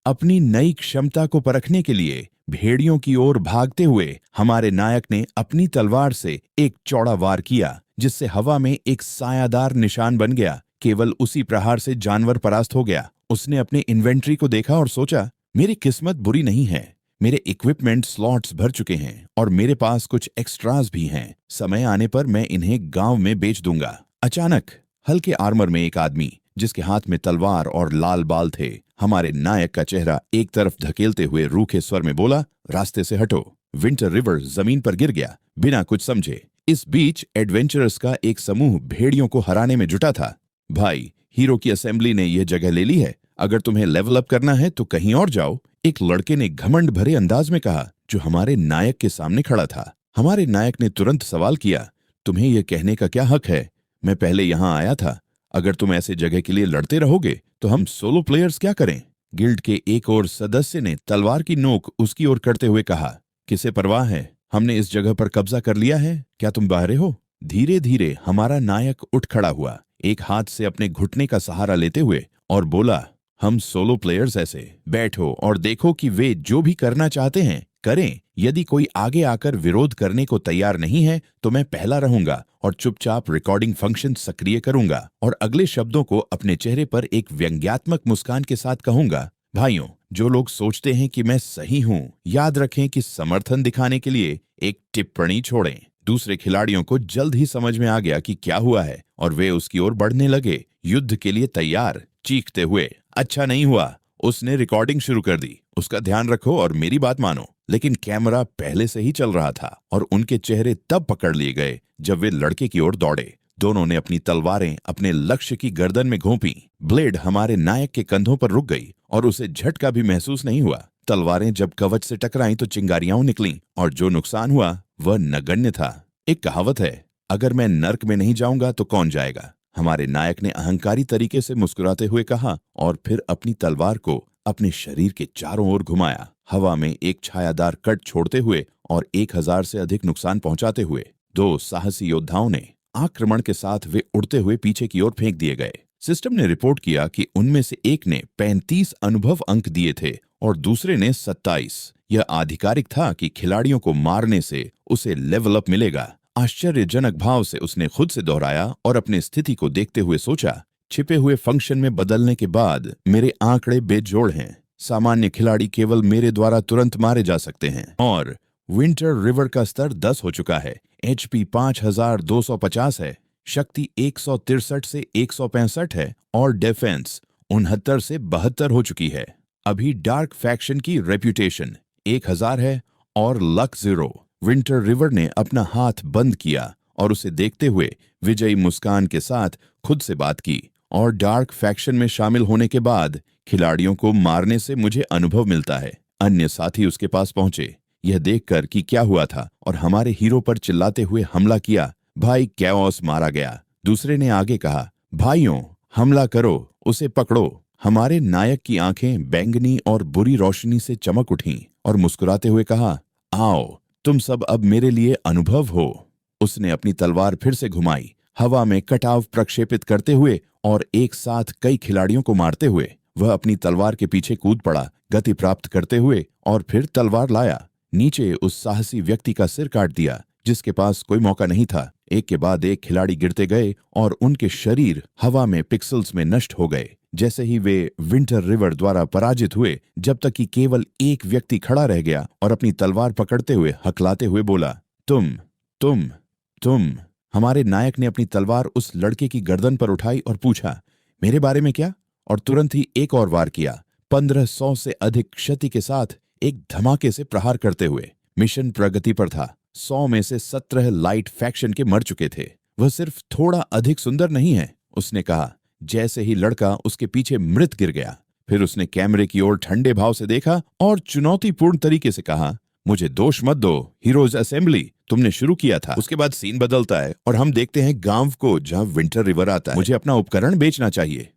अपनी नई क्षमता को परखने के लिए भेड़ियों की ओर भागते हुए हमारे नायक ने अपनी तलवार से एक चौड़ा वार किया, जिससे हवा में एक सायादार निशान बन गया। केवल उसी प्रहार से जानवर परास्त हो गया। उसने अपने इन्वेंट्री को देखा और सोचा, मेरी किस्मत बुरी नहीं है। मेरे इक्विपमेंट स्लॉट्स भर चुके हैं और मेरे पास कुछ एक्स्ट्रास भी हैं। समय आने पर मैं इन्हें गांव में बेच दूंगा। अचानक हल्के आर्मर में एक आदमी, जिसके हाथ में तलवार और लाल बाल थे, हमारे नायक का चेहरा एक तरफ धकेलते हुए रूखे स्वर में बोला, रास्ते से हटो। विंटर रिवर जमीन पर गिर गया बिना कुछ समझे। इस बीच एडवेंचरर्स का एक समूह भेड़ियों को हराने में जुटा था। भाई, हीरो की असेंबली ने यह जगह ले ली है। अगर तुम्हें लेवल अप करना है तो कहीं और जाओ, एक लड़के ने घमंड भरे अंदाज में कहा, जो हमारे नायक के सामने खड़ा था। हमारे नायक ने तुरंत सवाल किया, तुम्हें यह कहने का क्या हक है? मैं पहले यहां आया था। अगर तुम ऐसे जगह के लिए लड़ते रहोगे तो हम सोलो प्लेयर्स क्या करें? गिल्ड के एक और सदस्य ने तलवार की नोक उसकी ओर करते हुए कहा, किसे परवाह है? हमने इस जगह पर कब्जा कर लिया है। क्या तुम बाहरे हो? धीरे धीरे हमारा नायक उठ खड़ा हुआ, एक हाथ से अपने घुटने का सहारा लेते हुए, और बोला, हम सोलो प्लेयर्स ऐसे बैठो और देखो कि वे जो भी करना चाहते हैं करें। यदि कोई आगे आकर विरोध करने को तैयार नहीं है तो मैं पहला रहूंगा और चुपचाप रिकॉर्डिंग फंक्शन सक्रिय करूंगा और अगले शब्दों को अपने चेहरे पर एक व्यंग्यात्मक मुस्कान के साथ कहूंगा। भाइयों, जो लोग सोचते हैं कि मैं सही हूं, याद रखें कि समर्थन दिखाने के लिए एक टिप्पणी छोड़ें। दूसरे खिलाड़ियों को जल्द ही समझ में आ गया कि क्या हुआ है और वे उसकी ओर बढ़ने लगे, युद्ध के लिए तैयार, चीखते हुए। अच्छा नहीं हुआ, उसने रिकॉर्डिंग शुरू कर दी। उसका ध्यान रखो और मेरी बात मानो। लेकिन कैमरा पहले से ही चल रहा था और उनके चेहरे तब पकड़ लिए गए जब वे लड़के की ओर दौड़े। दोनों ने अपनी तलवारें अपने लक्ष्य की गर्दन में घोंपी। ब्लेड हमारे नायक के कंधों पर रुक गई और उसे झटका भी महसूस नहीं हुआ। तलवारें जब कवच से टकराईं तो चिंगारियां निकलीं और जो नुकसान हुआ वह नगण्य था। एक कहावत है, अगर मैं नर्क में नहीं जाऊंगा तो कौन जाएगा? हमारे नायक ने अहंकारी तरीके से मुस्कुराते हुए कहा और फिर अपनी तलवार को अपने शरीर के चारों ओर घुमाया, हवा में एक छायादार कट छोड़ते हुए और 1000 से अधिक नुकसान पहुंचाते हुए। दो साहसी योद्धाओं ने आक्रमण के साथ वे उड़ते हुए पीछे की ओर फेंक दिए गए। सिस्टम ने रिपोर्ट किया कि उनमें से एक ने 35 अनुभव अंक दिए थे और दूसरे ने 27। यह आधिकारिक था कि खिलाड़ियों को मारने से उसे लेवल अप मिलेगा। आश्चर्यजनक भाव से उसने खुद से दोहराया और अपनी स्थिति को देखते हुए सोचा, छिपे हुए फंक्शन में बदलने के बाद मेरे आंकड़े बेजोड़ हैं। सामान्य खिलाड़ी केवल मेरे द्वारा तुरंत मारे जा सकते हैं और विंटर रिवर का स्तर 10 हो चुका है। HP 5250 है, शक्ति 163 से 165 है और डिफेंस 69 से 72 हो चुकी है। अभी डार्क फैक्शन की रेप्यूटेशन 1000 है और लक 0। विंटर रिवर ने अपना हाथ बंद किया और उसे देखते हुए विजयी मुस्कान के साथ खुद से बात की, और डार्क फैक्शन में शामिल होने के बाद खिलाड़ियों को मारने से मुझे अनुभव मिलता है। अन्य साथी उसके पास पहुंचे, यह देखकर कि क्या हुआ था, और हमारे हीरो पर चिल्लाते हुए हमला किया। भाई, कैओस मारा गया। दूसरे ने आगे कहा, भाइयों हमला करो, उसे पकड़ो। हमारे नायक की आंखें बैंगनी और बुरी रोशनी से चमक उठीं और मुस्कुराते हुए कहा, आओ, तुम सब अब मेरे लिए अनुभव हो। उसने अपनी तलवार फिर से घुमाई, हवा में कटाव प्रक्षेपित करते हुए और एक साथ कई खिलाड़ियों को मारते हुए। वह अपनी तलवार के पीछे कूद पड़ा, गति प्राप्त करते हुए, और फिर तलवार लाया। नीचे उस साहसी व्यक्ति का सिर काट दिया जिसके पास कोई मौका नहीं था। एक के बाद एक खिलाड़ी गिरते गए और उनके शरीर हवा में पिक्सल्स में नष्ट हो गए जैसे ही वे विंटर रिवर द्वारा पराजित हुए, जब तक कि केवल एक व्यक्ति खड़ा रह गया और अपनी तलवार पकड़ते हुए हकलाते हुए बोला, तुम। हमारे नायक ने अपनी तलवार उस लड़के की गर्दन पर उठाई और पूछा, मेरे बारे में क्या? और तुरंत ही एक और वार किया, 1500 से अधिक क्षति के साथ एक धमाके से प्रहार करते हुए। मिशन प्रगति पर था। 100 में से 17 लाइट फैक्शन के मर चुके थे। वह सिर्फ थोड़ा अधिक सुंदर नहीं है, उसने कहा, जैसे ही लड़का उसके पीछे मृत गिर गया। फिर उसने कैमरे की ओर ठंडे भाव से देखा और चुनौतीपूर्ण तरीके से कहा, मुझे दोष मत दो, हीरोज असेंबली तुमने शुरू किया था। उसके बाद सीन बदलता है और हम देखते हैं गांव को जहां विंटर रिवर आता है। मुझे अपना उपकरण बेचना चाहिए।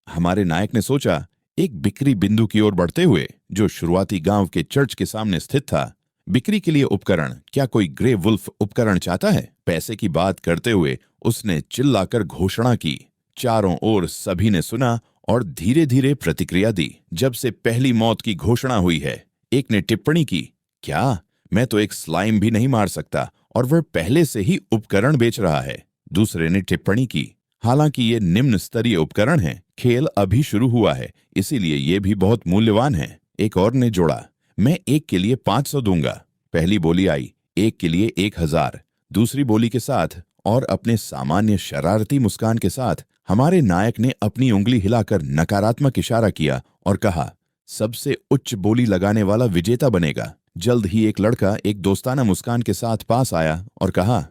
हमारे नायक ने सोचा, एक बिक्री बिंदु की ओर बढ़ते हुए जो शुरुआती गांव के चर्च के सामने स्थित था। बिक्री के लिए उपकरण? क्या कोई ग्रे वुल्फ उपकरण चाहता है? पैसे की बात करते हुए उसने चिल्लाकर घोषणा की। चारों ओर सभी ने सुना और धीरे धीरे प्रतिक्रिया दी। जब से पहली मौत की घोषणा हुई है, एक ने टिप्पणी की, क्या? मैं तो एक स्लाइम भी नहीं मार सकता और वह पहले से ही उपकरण बेच रहा है। दूसरे ने टिप्पणी की, हालांकि ये निम्न स्तरीय उपकरण हैं, खेल अभी शुरू हुआ है, इसीलिए ये भी बहुत मूल्यवान है। एक और ने जोड़ा, मैं एक के लिए 500 दूंगा। पहली बोली आई, एक के लिए 1000। दूसरी बोली के साथ और अपने सामान्य शरारती मुस्कान के साथ हमारे नायक ने अपनी उंगली हिलाकर नकारात्मक इशारा किया और कहा, सबसे उच्च बोली लगाने वाला विजेता बनेगा। जल्द ही एक लड़का एक दोस्ताना मुस्कान के साथ पास आया और कहा,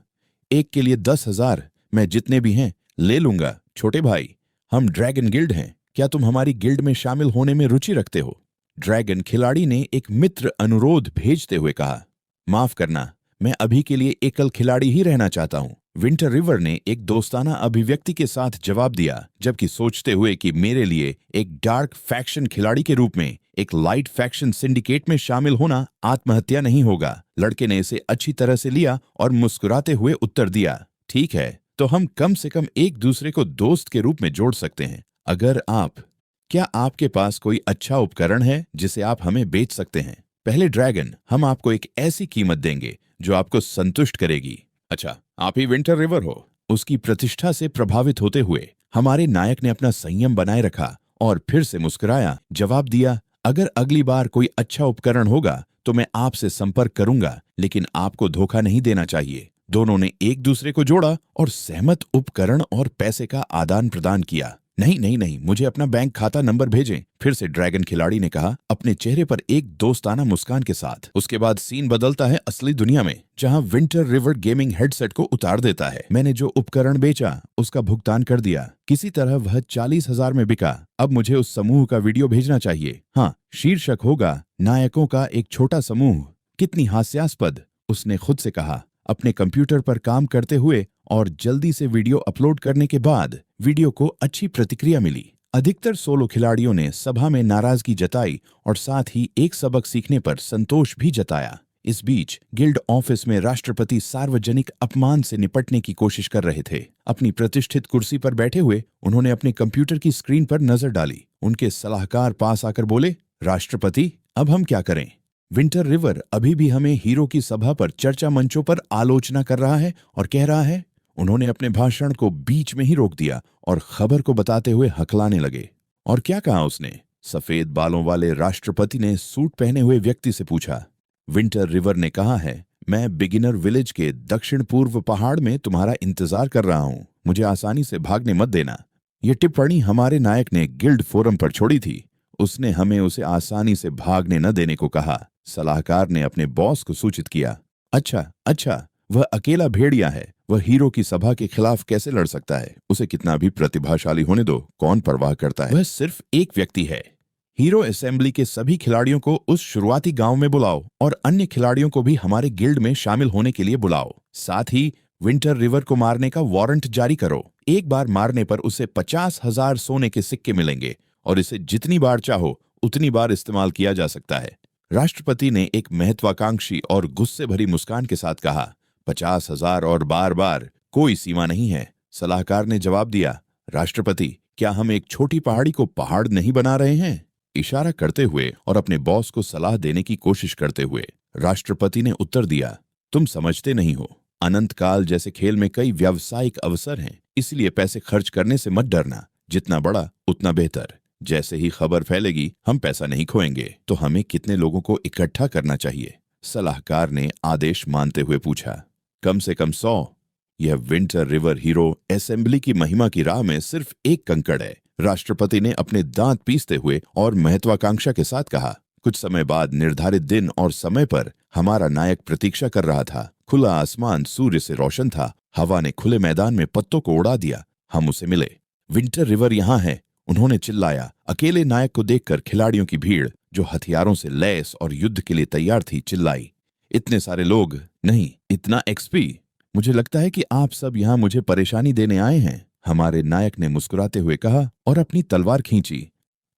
एक के लिए 10,000, मैं जितने भी हैं ले लूंगा। छोटे भाई, हम ड्रैगन गिल्ड हैं, क्या तुम हमारी गिल्ड में शामिल होने में रुचि रखते हो? ड्रैगन खिलाड़ी ने एक मित्र अनुरोध भेजते हुए कहा, माफ करना, मैं अभी के लिए एकल खिलाड़ी ही रहना चाहता हूं। विंटर रिवर ने एक दोस्ताना अभिव्यक्ति के साथ जवाब दिया, जबकि सोचते हुए कि मेरे लिए एक डार्क फैक्शन खिलाड़ी के रूप में एक लाइट फैक्शन सिंडिकेट में शामिल होना आत्महत्या नहीं होगा। लड़के ने इसे अच्छी तरह से लिया और मुस्कुराते हुए उत्तर दिया, ठीक है, तो हम कम से कम एक दूसरे को दोस्त के रूप में जोड़ सकते हैं। अगर क्या आपके पास कोई अच्छा उपकरण है जिसे आप हमें बेच सकते हैं? पहले ड्रैगन, हम आपको एक ऐसी कीमत देंगे जो आपको संतुष्ट करेगी। अच्छा, आप ही विंटर रिवर हो? उसकी प्रतिष्ठा से प्रभावित होते हुए हमारे नायक ने अपना संयम बनाए रखा और फिर से मुस्कुराया, जवाब दिया, अगर अगली बार कोई अच्छा उपकरण होगा तो मैं आपसे संपर्क करूंगा, लेकिन आपको धोखा नहीं देना चाहिए। दोनों ने एक दूसरे को जोड़ा और सहमत उपकरण और पैसे का आदान प्रदान किया। नहीं नहीं नहीं, मुझे अपना बैंक खाता नंबर भेजें, फिर से ड्रैगन खिलाड़ी ने कहा, अपने चेहरे पर एक दोस्ताना मुस्कान के साथ। उसके बाद सीन बदलता है असली दुनिया में, जहां विंटर रिवर गेमिंग हेडसेट को उतार देता है। मैंने जो उपकरण बेचा उसका भुगतान कर दिया, किसी तरह वह 40,000 में बिका। अब मुझे उस समूह का वीडियो भेजना चाहिए। हाँ, शीर्षक होगा नायकों का एक छोटा समूह। कितनी हास्यास्पद, उसने खुद से कहा, अपने कंप्यूटर पर काम करते हुए और जल्दी से वीडियो अपलोड करने के बाद वीडियो को अच्छी प्रतिक्रिया मिली। अधिकतर सोलो खिलाड़ियों ने सभा में नाराजगी जताई और साथ ही एक सबक सीखने पर संतोष भी जताया। इस बीच गिल्ड ऑफिस में राष्ट्रपति सार्वजनिक अपमान से निपटने की कोशिश कर रहे थे। अपनी प्रतिष्ठित कुर्सी पर बैठे हुए उन्होंने अपने कंप्यूटर की स्क्रीन पर नजर डाली। उनके सलाहकार पास आकर बोले, राष्ट्रपति, अब हम क्या करें? विंटर रिवर अभी भी हमें हीरो की सभा पर चर्चा मंचों पर आलोचना कर रहा है और कह रहा है। उन्होंने अपने भाषण को बीच में ही रोक दिया और खबर को बताते हुए हकलाने लगे। और क्या कहा उसने? सफेद बालों वाले राष्ट्रपति ने सूट पहने हुए व्यक्ति से पूछा। विंटर रिवर ने कहा है, मैं बिगिनर विलेज के दक्षिण पूर्व पहाड़ में तुम्हारा इंतजार कर रहा हूं, मुझे आसानी से भागने मत देना। यह टिप्पणी हमारे नायक ने गिल्ड फोरम पर छोड़ी थी। उसने हमें उसे आसानी से भागने न देने को कहा। सलाहकार ने अपने बॉस को सूचित किया, अच्छा, वह अकेला भेड़िया है, वह हीरो की सभा के खिलाफ कैसे लड़ सकता है? उसे कितना भी प्रतिभाशाली होने दो, कौन परवाह करता है? वह सिर्फ एक व्यक्ति है। हीरो असेंबली के सभी खिलाड़ियों को उस शुरुआती गांव में बुलाओ और अन्य खिलाड़ियों को भी हमारे गिल्ड में शामिल होने के लिए बुलाओ। साथ ही विंटर रिवर को मारने का वारंट जारी करो। एक बार मारने पर उसे 50,000 सोने के सिक्के मिलेंगे और इसे जितनी बार चाहो उतनी बार इस्तेमाल किया जा सकता है। राष्ट्रपति ने एक महत्वाकांक्षी और गुस्से भरी मुस्कान के साथ कहा, 50,000 और बार बार, कोई सीमा नहीं है। सलाहकार ने जवाब दिया, राष्ट्रपति, क्या हम एक छोटी पहाड़ी को पहाड़ नहीं बना रहे हैं? इशारा करते हुए और अपने बॉस को सलाह देने की कोशिश करते हुए राष्ट्रपति ने उत्तर दिया, तुम समझते नहीं हो, अनंत काल जैसे खेल में कई व्यावसायिक अवसर हैं, इसलिए पैसे खर्च करने से मत डरना, जितना बड़ा उतना बेहतर। जैसे ही खबर फैलेगी हम पैसा नहीं खोएंगे। तो हमें कितने लोगों को इकट्ठा करना चाहिए? सलाहकार ने आदेश मानते हुए पूछा। कम से कम 100। यह विंटर रिवर हीरो असेंबली की महिमा की राह में सिर्फ एक कंकड़ है, राष्ट्रपति ने अपने दांत पीसते हुए और महत्वाकांक्षा के साथ कहा। कुछ समय बाद निर्धारित दिन और समय पर हमारा नायक प्रतीक्षा कर रहा था। खुला आसमान सूर्य से रोशन था। हवा ने खुले मैदान में पत्तों को उड़ा दिया। हम उसे मिले। विंटर रिवर यहाँ है, उन्होंने चिल्लाया। अकेले नायक को देखकर खिलाड़ियों की भीड़, जो हथियारों से लैस और युद्ध के लिए तैयार थी, चिल्लाई, इतने सारे लोग नहीं, इतना एक्सपी। मुझे लगता है कि आप सब यहाँ मुझे परेशानी देने आए हैं, हमारे नायक ने मुस्कुराते हुए कहा और अपनी तलवार खींची।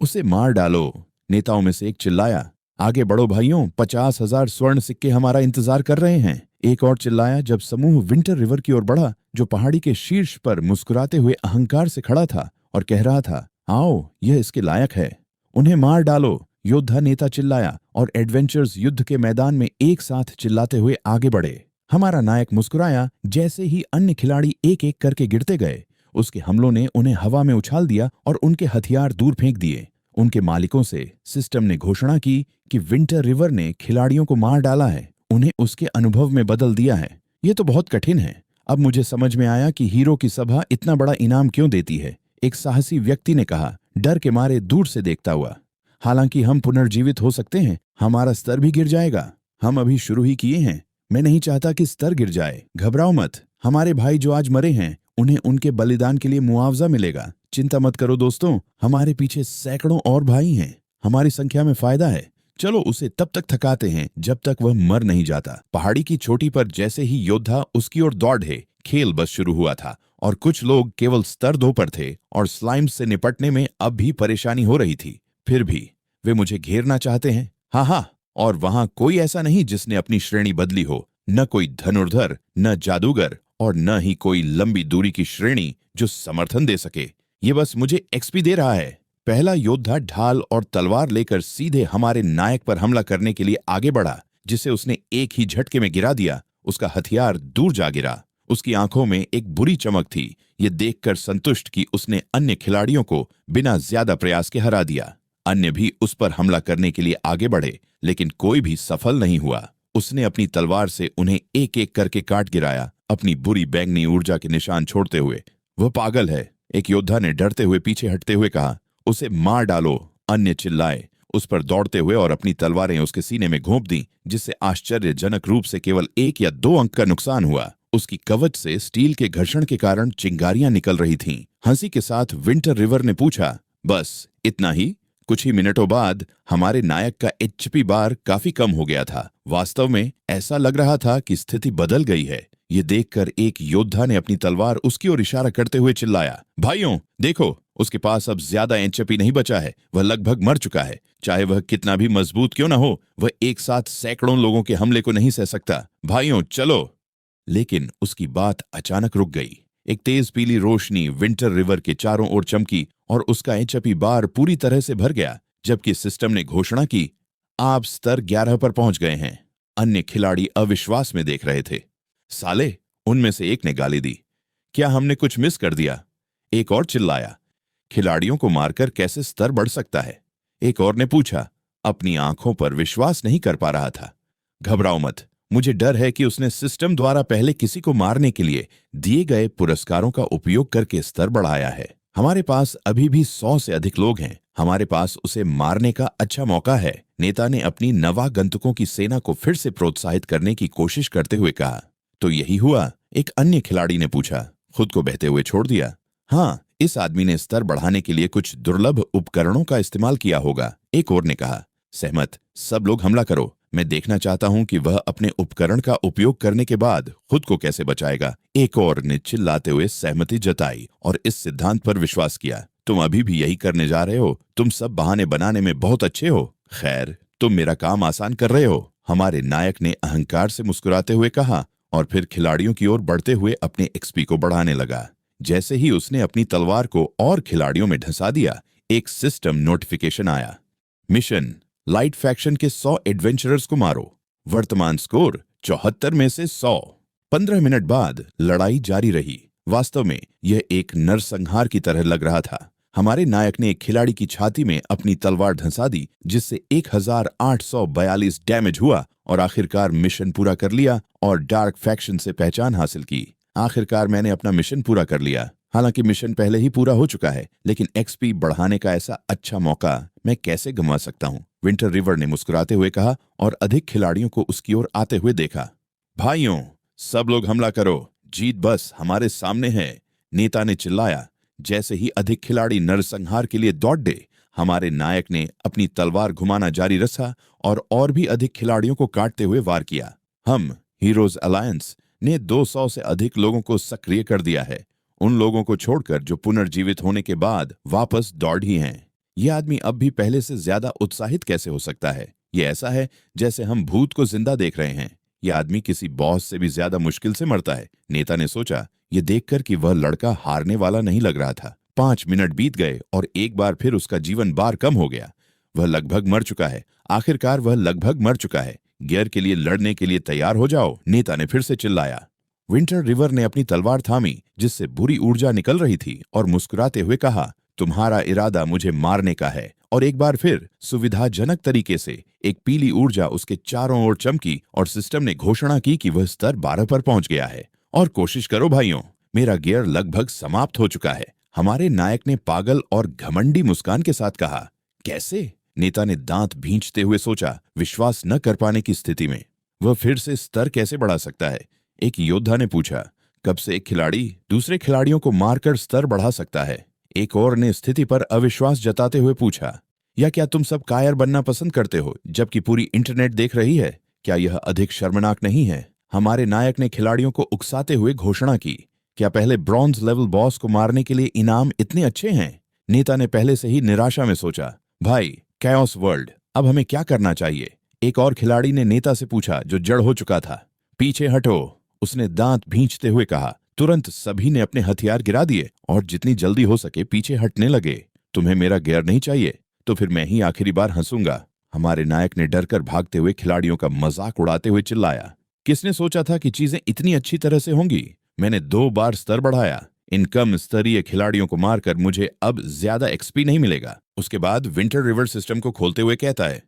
उसे मार डालो, नेताओं में से एक चिल्लाया। आगे बढ़ो भाइयों, 50,000 स्वर्ण सिक्के हमारा इंतजार कर रहे हैं, एक और चिल्लाया। जब समूह विंटर रिवर की ओर बढ़ा, जो पहाड़ी के शीर्ष पर मुस्कुराते हुए अहंकार से खड़ा था और कह रहा था, आओ, यह इसके लायक है, उन्हें मार डालो। योद्धा नेता चिल्लाया और एडवेंचर्स युद्ध के मैदान में एक साथ चिल्लाते हुए आगे बढ़े। हमारा नायक मुस्कुराया। जैसे ही अन्य खिलाड़ी एक एक करके गिरते गए, उसके हमलों ने उन्हें हवा में उछाल दिया और उनके हथियार दूर फेंक दिए। उनके मालिकों से सिस्टम ने घोषणा की कि विंटर रिवर ने खिलाड़ियों को मार डाला है, उन्हें उसके अनुभव में बदल दिया है। ये तो बहुत कठिन है। अब मुझे समझ में आया कि हीरो की सभा इतना बड़ा इनाम क्यों देती है, एक साहसी व्यक्ति ने कहा, डर के मारे दूर से देखता हुआ। हालांकि हम पुनर्जीवित हो सकते हैं, हमारा स्तर भी गिर जाएगा। हम अभी शुरू ही किए हैं। मैं नहीं चाहता कि स्तर गिर जाए। घबराओ मत, हमारे भाई जो आज मरे हैं उन्हें उनके बलिदान के लिए मुआवजा मिलेगा। चिंता मत करो दोस्तों, हमारे पीछे सैकड़ों और भाई हैं। हमारी संख्या में फायदा है। चलो उसे तब तक थकाते हैं जब तक वह मर नहीं जाता। पहाड़ी की चोटी पर जैसे ही योद्धा उसकी ओर दौड़े, खेल बस शुरू हुआ था और कुछ लोग केवल स्तर 2 पर थे और स्लाइम्स से निपटने में अब भी परेशानी हो रही थी। फिर भी वे मुझे घेरना चाहते हैं। हाँ, और वहां कोई ऐसा नहीं जिसने अपनी श्रेणी बदली हो। न कोई धनुर्धर, न जादूगर और न ही कोई लंबी दूरी की श्रेणी जो समर्थन दे सके। ये बस मुझे एक्सपी दे रहा है। पहला योद्धा ढाल और तलवार लेकर सीधे हमारे नायक पर हमला करने के लिए आगे बढ़ा, जिसे उसने एक ही झटके में गिरा दिया। उसका हथियार दूर जा गिरा। उसकी आंखों में एक बुरी चमक थी। ये देखकर संतुष्ट कि उसने अन्य खिलाड़ियों को बिना ज्यादा प्रयास के हरा दिया। अन्य भी उस पर हमला करने के लिए आगे बढ़े, लेकिन कोई भी सफल नहीं हुआ। उसने अपनी तलवार से उन्हें एक एक करके काट गिराया, अपनी बुरी बैंगनी ऊर्जा के निशान छोड़ते हुए। वह पागल है, एक योद्धा ने डरते हुए पीछे हटते हुए कहा। उसे मार डालो, अन्य चिल्लाए, उस पर दौड़ते हुए और अपनी तलवारें उसके सीने में घोंप दी, जिससे आश्चर्यजनक रूप से केवल 1 या 2 अंक का नुकसान हुआ। उसकी कवच से स्टील के घर्षण के कारण चिंगारियां निकल रही थीं। हंसी के साथ विंटर रिवर ने पूछा, बस इतना ही? कुछ ही मिनटों बाद हमारे नायक का एचपी बार काफी कम हो गया था। वास्तव में ऐसा लग रहा था कि स्थिति बदल गई है। ये देखकर एक योद्धा ने अपनी तलवार उसकी ओर इशारा करते हुए चिल्लाया, भाइयों देखो, उसके पास अब ज्यादा एचपी नहीं बचा है। वह लगभग मर चुका है। चाहे वह कितना भी मजबूत क्यों ना हो, वह एक साथ सैकड़ों लोगों के हमले को नहीं सह सकता। भाइयों चलो। लेकिन उसकी बात अचानक रुक गई। एक तेज पीली रोशनी विंटर रिवर के चारों ओर चमकी और उसका एचपी बार पूरी तरह से भर गया, जबकि सिस्टम ने घोषणा की, आप स्तर 11 पर पहुंच गए हैं। अन्य खिलाड़ी अविश्वास में देख रहे थे। साले, उनमें से एक ने गाली दी, क्या हमने कुछ मिस कर दिया? एक और चिल्लाया, खिलाड़ियों को मारकर कैसे स्तर बढ़ सकता है? एक और ने पूछा, अपनी आंखों पर विश्वास नहीं कर पा रहा था। घबराओ मत, मुझे डर है कि उसने सिस्टम द्वारा पहले किसी को मारने के लिए दिए गए पुरस्कारों का उपयोग करके स्तर बढ़ाया है। हमारे पास अभी भी 100 से अधिक लोग हैं। हमारे पास उसे मारने का अच्छा मौका है। नेता ने अपनी नवागंतुकों की सेना को फिर से प्रोत्साहित करने की कोशिश करते हुए कहा। तो यही हुआ? एक अन्य खिलाड़ी ने पूछा, खुद को बहते हुए छोड़ दिया। हाँ, इस आदमी ने स्तर बढ़ाने के लिए कुछ दुर्लभ उपकरणों का इस्तेमाल किया होगा। एक और ने कहा, सहमत, सब लोग हमला करो। मैं देखना चाहता हूं कि वह अपने उपकरण का उपयोग करने के बाद खुद को कैसे बचाएगा। एक और ने चिल्लाते हुए सहमति जताई और इस सिद्धांत पर विश्वास किया, तुम अभी भी यही करने जा रहे हो? तुम सब बहाने बनाने में बहुत अच्छे हो। खैर, तुम मेरा काम आसान कर रहे हो, हमारे नायक ने अहंकार से मुस्कुराते हुए कहा और फिर खिलाड़ियों की ओर बढ़ते हुए अपने एक्सपी को बढ़ाने लगा। जैसे ही उसने अपनी तलवार को और खिलाड़ियों में ढसा दिया, एक सिस्टम नोटिफिकेशन आया, मिशन लाइट फैक्शन के 100 एडवेंचरर्स को मारो। वर्तमान स्कोर 74 में से 100। 15 मिनट बाद लड़ाई जारी रही। वास्तव में यह एक नरसंहार की तरह लग रहा था। हमारे नायक ने एक खिलाड़ी की छाती में अपनी तलवार धंसा दी, जिससे 1842 डैमेज हुआ और आखिरकार मिशन पूरा कर लिया और डार्क फैक्शन से पहचान हासिल की। आखिरकार मैंने अपना मिशन पूरा कर लिया। हालांकि मिशन पहले ही पूरा हो चुका है, लेकिन एक्सपी बढ़ाने का ऐसा अच्छा मौका मैं कैसे गंवा सकता हूं? विंटर रिवर ने मुस्कुराते हुए कहा और अधिक खिलाड़ियों को उसकी ओर आते हुए देखा। भाइयों, सब लोग हमला करो, जीत बस हमारे सामने है, नेता ने चिल्लाया। जैसे ही अधिक खिलाड़ी नरसंहार के लिए दौड़े, हमारे नायक ने अपनी तलवार घुमाना जारी रखा और भी अधिक खिलाड़ियों को काटते हुए वार किया। हम हीरोज अलायंस ने 200 से अधिक लोगों को सक्रिय कर दिया है, उन लोगों को छोड़कर जो पुनर्जीवित होने के बाद वापस दौड़ ही हैं। यह आदमी अब भी पहले से ज्यादा उत्साहित कैसे हो सकता है? यह ऐसा है जैसे हम भूत को जिंदा देख रहे हैं। यह आदमी किसी बॉस से भी ज्यादा मुश्किल से मरता है, नेता ने सोचा, यह देखकर कि वह लड़का हारने वाला नहीं लग रहा था। 5 मिनट बीत गए और एक बार फिर उसका जीवन बार कम हो गया। वह लगभग मर चुका है। आखिरकार वह लगभग मर चुका है। गियर के लिए लड़ने के लिए तैयार हो जाओ, नेता ने फिर से चिल्लाया। विंटर रिवर ने अपनी तलवार थामी जिससे बुरी ऊर्जा निकल रही थी और मुस्कुराते हुए कहा, तुम्हारा इरादा मुझे मारने का है। और एक बार फिर सुविधाजनक तरीके से एक पीली ऊर्जा उसके चारों ओर चमकी और सिस्टम ने घोषणा की कि वह स्तर 12 पर पहुंच गया है। और कोशिश करो भाइयों, मेरा गियर लगभग समाप्त हो चुका है। हमारे नायक ने पागल और घमंडी मुस्कान के साथ कहा। कैसे? नेता ने दांत भींचते हुए सोचा, विश्वास न कर पाने की स्थिति में। वह फिर से स्तर कैसे बढ़ा सकता है? एक योद्धा ने पूछा। कब से एक खिलाड़ी दूसरे खिलाड़ियों को मारकर स्तर बढ़ा सकता है? एक और ने स्थिति पर अविश्वास जताते हुए पूछा। या क्या तुम सब कायर बनना पसंद करते हो जबकि पूरी इंटरनेट देख रही है? क्या यह अधिक शर्मनाक नहीं है? हमारे नायक ने खिलाड़ियों को उकसाते हुए घोषणा की। क्या पहले ब्रॉन्ज लेवल बॉस को मारने के लिए इनाम इतने अच्छे हैं? नेता ने पहले से ही निराशा में सोचा। भाई, कैओस वर्ल्ड, अब हमें क्या करना चाहिए? एक और खिलाड़ी ने नेता से पूछा जो जड़ हो चुका था। पीछे हटो, उसने दांत भींचते हुए कहा। तुरंत सभी ने अपने हथियार गिरा दिए और जितनी जल्दी हो सके पीछे हटने लगे। तुम्हें मेरा गियर नहीं चाहिए? तो फिर मैं ही आखिरी बार हंसूंगा। हमारे नायक ने डरकर भागते हुए खिलाड़ियों का मजाक उड़ाते हुए चिल्लाया। किसने सोचा था कि चीजें इतनी अच्छी तरह से होंगी? मैंने 2 बार स्तर बढ़ाया। इन कम स्तरीय खिलाड़ियों को मारकर मुझे अब ज्यादा एक्सपी नहीं मिलेगा। उसके बाद विंटर रिवर सिस्टम को खोलते हुए कहता है,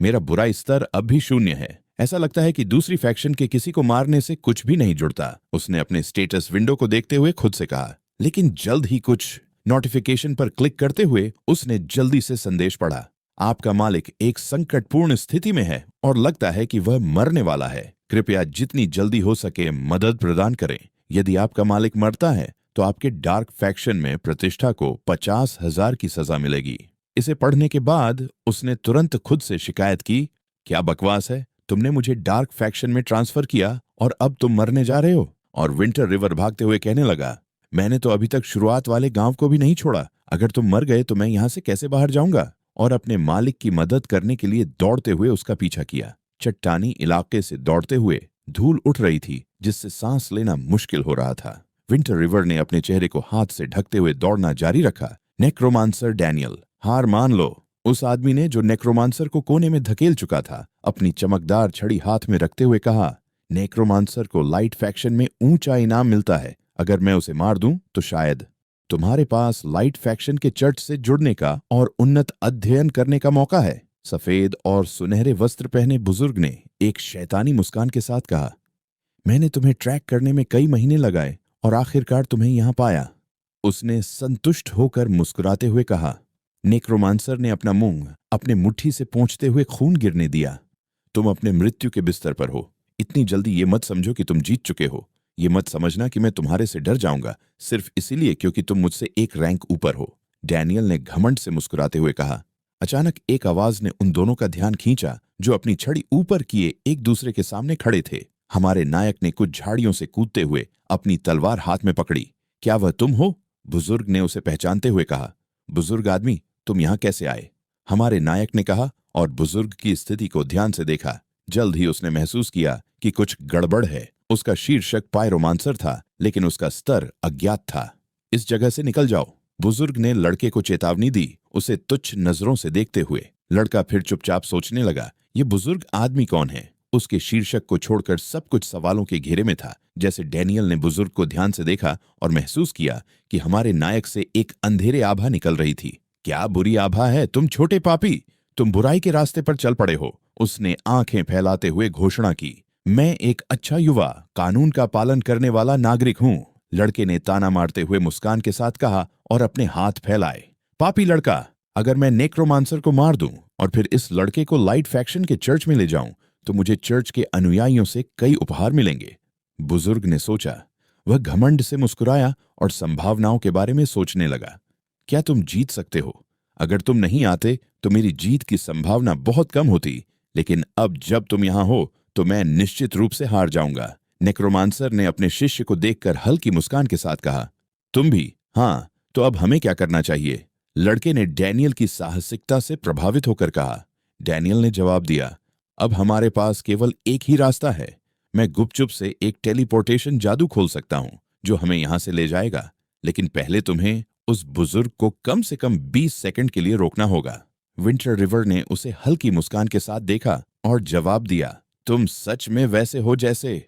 मेरा बुराई स्तर अब भी 0 है। ऐसा लगता है कि दूसरी फैक्शन के किसी को मारने से कुछ भी नहीं जुड़ता। उसने अपने स्टेटस विंडो को देखते हुए खुद से कहा। लेकिन जल्द ही कुछ नोटिफिकेशन पर क्लिक करते हुए उसने जल्दी से संदेश पढ़ा। आपका मालिक एक संकटपूर्ण स्थिति में है और लगता है कि वह मरने वाला है। कृपया जितनी जल्दी हो सके मदद प्रदान करें। यदि आपका मालिक मरता है तो आपके डार्क फैक्शन में प्रतिष्ठा को 50,000 की सजा मिलेगी। इसे पढ़ने के बाद उसने तुरंत खुद से शिकायत की। क्या बकवास है? तुमने मुझे डार्क फैक्शन में ट्रांसफर किया और अब तुम मरने जा रहे हो? और विंटर रिवर भागते हुए कहने लगा, मैंने तो अभी तक शुरुआत वाले गांव को भी नहीं छोड़ा। अगर तुम मर गए तो मैं यहां से कैसे बाहर जाऊंगा? और अपने मालिक की मदद करने के लिए दौड़ते हुए उसका पीछा किया। चट्टानी इलाके से दौड़ते हुए धूल उठ रही थी जिससे सांस लेना मुश्किल हो रहा था। विंटर रिवर ने अपने चेहरे को हाथ से ढकते हुए दौड़ना जारी रखा। नेक्रोमांसर डैनियल, हार मान लो। उस आदमी ने जो नेक्रोमांसर को कोने में धकेल चुका था अपनी चमकदार छड़ी हाथ में रखते हुए कहा, नेक्रोमांसर को लाइट फैक्शन में ऊंचा इनाम मिलता है। अगर मैं उसे मार दूं तो शायद तुम्हारे पास लाइट फैक्शन के चर्च से जुड़ने का और उन्नत अध्ययन करने का मौका है। सफेद और सुनहरे वस्त्र पहने बुजुर्ग ने एक शैतानी मुस्कान के साथ कहा, मैंने तुम्हें ट्रैक करने में कई महीने लगाए और आखिरकार तुम्हें यहां पाया। उसने संतुष्ट होकर मुस्कुराते हुए कहा। नेक्रोमांसर ने अपना मुंह अपने मुट्ठी से पोंछते हुए खून गिरने दिया। तुम अपने मृत्यु के बिस्तर पर हो। इतनी जल्दी ये मत समझो कि तुम जीत चुके हो। ये मत समझना कि मैं तुम्हारे से डर जाऊंगा सिर्फ इसीलिए क्योंकि तुम मुझसे एक रैंक ऊपर हो। डैनियल ने घमंड से मुस्कुराते हुए कहा। अचानक एक आवाज ने उन दोनों का ध्यान खींचा जो अपनी छड़ी ऊपर किए एक दूसरे के सामने खड़े थे। हमारे नायक ने कुछ झाड़ियों से कूदते हुए अपनी तलवार हाथ में पकड़ी। क्या वह तुम हो? बुजुर्ग ने उसे पहचानते हुए कहा। बुजुर्ग आदमी, तुम यहां कैसे आए? हमारे नायक ने कहा और बुजुर्ग की स्थिति को ध्यान से देखा। जल्द ही उसने महसूस किया कि कुछ गड़बड़ है। उसका शीर्षक पायरोमांसर था लेकिन उसका स्तर अज्ञात था। इस जगह से निकल जाओ, बुजुर्ग ने लड़के को चेतावनी दी, उसे तुच्छ नजरों से देखते हुए। लड़का फिर चुपचाप सोचने लगा, ये बुजुर्ग आदमी कौन है? उसके शीर्षक को छोड़कर सब कुछ सवालों के घेरे में था। जैसे डैनियल ने बुजुर्ग को ध्यान से देखा और महसूस किया कि हमारे नायक से एक अंधेरे आभा निकल रही थी। क्या बुरी आभा है? तुम छोटे पापी, तुम बुराई के रास्ते पर चल पड़े हो। उसने आंखें फैलाते हुए घोषणा की। मैं एक अच्छा युवा, कानून का पालन करने वाला नागरिक हूं। लड़के ने ताना मारते हुए मुस्कान के साथ कहा और अपने हाथ फैलाए। पापी लड़का, अगर मैं नेक्रोमांसर को मार दूं और फिर इस लड़के को लाइट फैक्शन के चर्च में ले जाऊं तो मुझे चर्च के अनुयायियों से कई उपहार मिलेंगे। बुजुर्ग ने सोचा। वह घमंड से मुस्कुराया और संभावनाओं के बारे में सोचने लगा। क्या तुम जीत सकते हो? अगर तुम नहीं आते तो मेरी जीत की संभावना बहुत कम होती, लेकिन अब जब तुम यहां हो तो मैं निश्चित रूप से हार जाऊंगा। नेक्रोमांसर ने अपने शिष्य को देखकर हल्की मुस्कान के साथ कहा। तुम भी? हाँ, तो अब हमें क्या करना चाहिए? लड़के ने डैनियल की साहसिकता से प्रभावित होकर कहा। डैनियल ने जवाब दिया, अब हमारे पास केवल एक ही रास्ता है। मैं गुपचुप से एक टेलीपोर्टेशन जादू खोल सकता हूं जो हमें यहां से ले जाएगा, लेकिन पहले तुम्हें उस बुजुर्ग को कम से कम 20 सेकंड के लिए रोकना होगा। विंटर रिवर ने उसे हल्की मुस्कान के साथ देखा और जवाब दिया, तुम सच में वैसे हो जैसे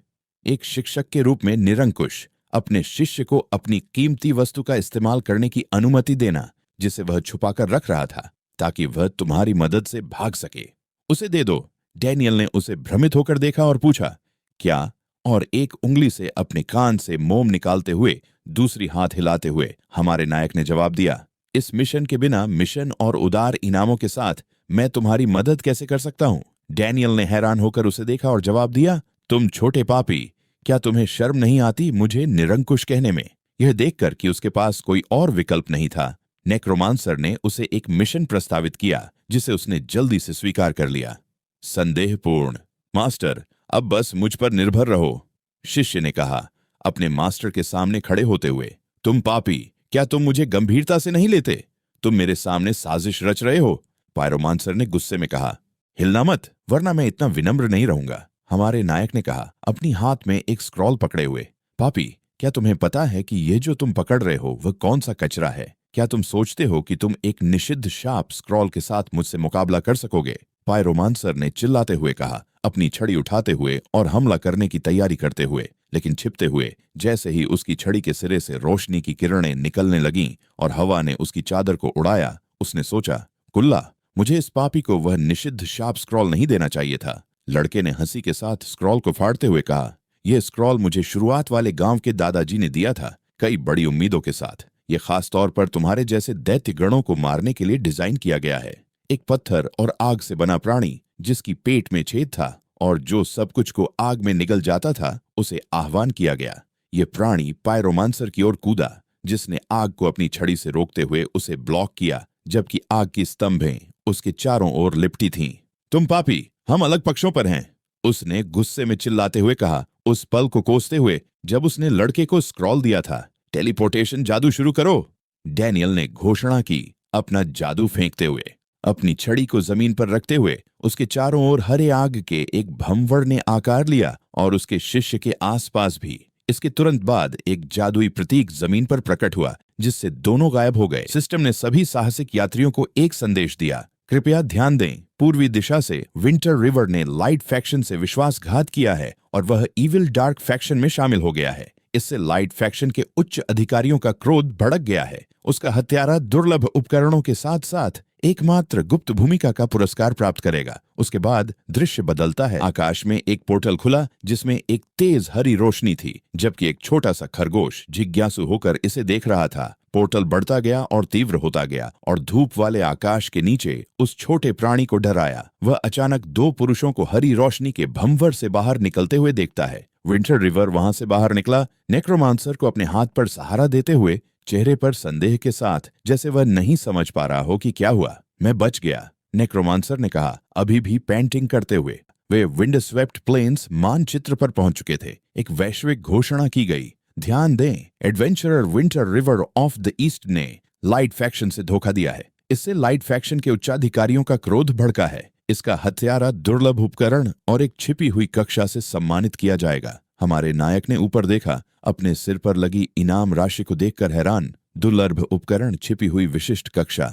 एक शिक्षक के रूप में निरंकुश, अपने शिष्य को अपनी कीमती वस्तु का इस्तेमाल करने की अनुमति देना जिसे वह छुपाकर रख रहा था ताकि वह तुम्हारी मदद से भाग सके। उसे दे दो। डैनियल ने उसे भ्रमित होकर देखा और पूछा, क्या? और एक उंगली से अपने कान से मोम निकालते हुए दूसरी हाथ हिलाते हुए हमारे नायक ने जवाब दिया, इस मिशन के बिना मिशन और उदार इनामों के साथ मैं तुम्हारी मदद कैसे कर सकता हूं? डैनियल ने हैरान होकर उसे देखा और जवाब दिया, तुम छोटे पापी, क्या तुम्हें शर्म नहीं आती मुझे निरंकुश कहने में? यह देखकर कि उसके पास कोई और विकल्प नहीं था, नेक्रोमांसर ने उसे एक मिशन प्रस्तावित किया जिसे उसने जल्दी से स्वीकार कर लिया। संदेहपूर्ण, मास्टर, अब बस मुझ पर निर्भर रहो, शिष्य ने कहा अपने मास्टर के सामने खड़े होते हुए। तुम पापी, क्या तुम मुझे गंभीरता से नहीं लेते? तुम मेरे सामने साजिश रच रहे हो, पायरोमांसर ने गुस्से में कहा। हिलना मत, वरना मैं इतना विनम्र नहीं रहूंगा, हमारे नायक ने कहा, अपनी हाथ में एक स्क्रॉल पकड़े हुए। पापी, क्या तुम्हें पता है कि ये जो तुम पकड़ रहे हो वह कौन सा कचरा है? क्या तुम सोचते हो कि तुम एक निषिद्ध शाप स्क्रॉल के साथ मुझसे मुकाबला कर सकोगे? पायरोमांसर ने चिल्लाते हुए कहा, अपनी छड़ी उठाते हुए और हमला करने की तैयारी करते हुए, लेकिन छिपते हुए। जैसे ही उसकी छड़ी के सिरे से रोशनी की किरणें निकलने लगीं और हवा ने उसकी चादर को उड़ाया, उसने सोचा, कुल्ला, मुझे इस पापी को वह निषिद्ध शाप स्क्रॉल नहीं देना चाहिए था। लड़के ने हंसी के साथ स्क्रॉल को फाड़ते हुए कहा, यह स्क्रॉल मुझे शुरुआत वाले गांव के दादाजी ने दिया था, कई बड़ी उम्मीदों के साथ। यह खास तौर पर तुम्हारे जैसे दैत्य गणों को मारने के लिए डिजाइन किया गया है। एक पत्थर और आग से बना प्राणी जिसकी पेट में छेद था और जो सब कुछ को आग में निगल जाता था, उसे आह्वान किया गया। यह प्राणी पायरोमांसर की ओर कूदा, जिसने आग को अपनी छड़ी से रोकते हुए उसे ब्लॉक किया, जबकि आग की स्तंभें उसके चारों ओर लिपटी थीं। तुम पापी, हम अलग पक्षों पर हैं, उसने गुस्से में चिल्लाते हुए कहा, उस पल को कोसते हुए जब उसने लड़के को स्क्रॉल दिया था। टेलीपोर्टेशन जादू शुरू करो, डैनियल ने घोषणा की, अपना जादू फेंकते हुए। अपनी छड़ी को जमीन पर रखते हुए उसके चारों ओर हरे आग के एक भंवर ने आकार लिया और उसके शिष्य के आसपास भी। इसके तुरंत बाद एक जादुई प्रतीक जमीन पर प्रकट हुआ, जिससे दोनों गायब हो गए। सिस्टम ने सभी साहसिक यात्रियों को एक संदेश दिया, कृपया ध्यान दें, पूर्वी दिशा से विंटर रिवर ने लाइट फैक्शन से विश्वासघात किया है और वह इविल डार्क फैक्शन में शामिल हो गया है। इससे लाइट फैक्शन के उच्च अधिकारियों का क्रोध भड़क गया है। उसका हत्यारा दुर्लभ उपकरणों के साथ साथ एकमात्र गुप्त भूमिका का पुरस्कार प्राप्त करेगा। उसके बाद दृश्य बदलता है। आकाश में एक पोर्टल खुला जिसमें एक तेज हरी रोशनी थी, जबकि एक छोटा सा खरगोश जिज्ञासु होकर इसे देख रहा था। पोर्टल बढ़ता गया और तीव्र होता गया और धूप वाले आकाश के नीचे उस छोटे प्राणी को डराया। वह अचानक दो पुरुषों को हरी रोशनी के भंवर से बाहर निकलते हुए देखता है। विंटर रिवर वहां से बाहर निकला, नेक्रोमांसर को अपने हाथ पर सहारा देते हुए, चेहरे पर संदेह के साथ, जैसे वह नहीं समझ पा रहा हो कि क्या हुआ। मैं बच गया, नेक्रोमांसर ने कहा, अभी भी पेंटिंग करते हुए। वे विंड स्वेप्ट प्लेन्स मानचित्र पर पहुंच चुके थे। एक वैश्विक घोषणा की गई, ध्यान दें, adventurer winter river of the east ने लाइट फैक्शन से धोखा दिया है। इससे लाइट फैक्शन के उच्चाधिकारियों का क्रोध भड़का है। इसका हत्यारा दुर्लभ उपकरण और एक छिपी हुई कक्षा से सम्मानित किया जाएगा। हमारे नायक ने ऊपर देखा, अपने सिर पर लगी इनाम राशि को देखकर हैरान। दुर्लभ उपकरण, छिपी हुई विशिष्ट कक्षा,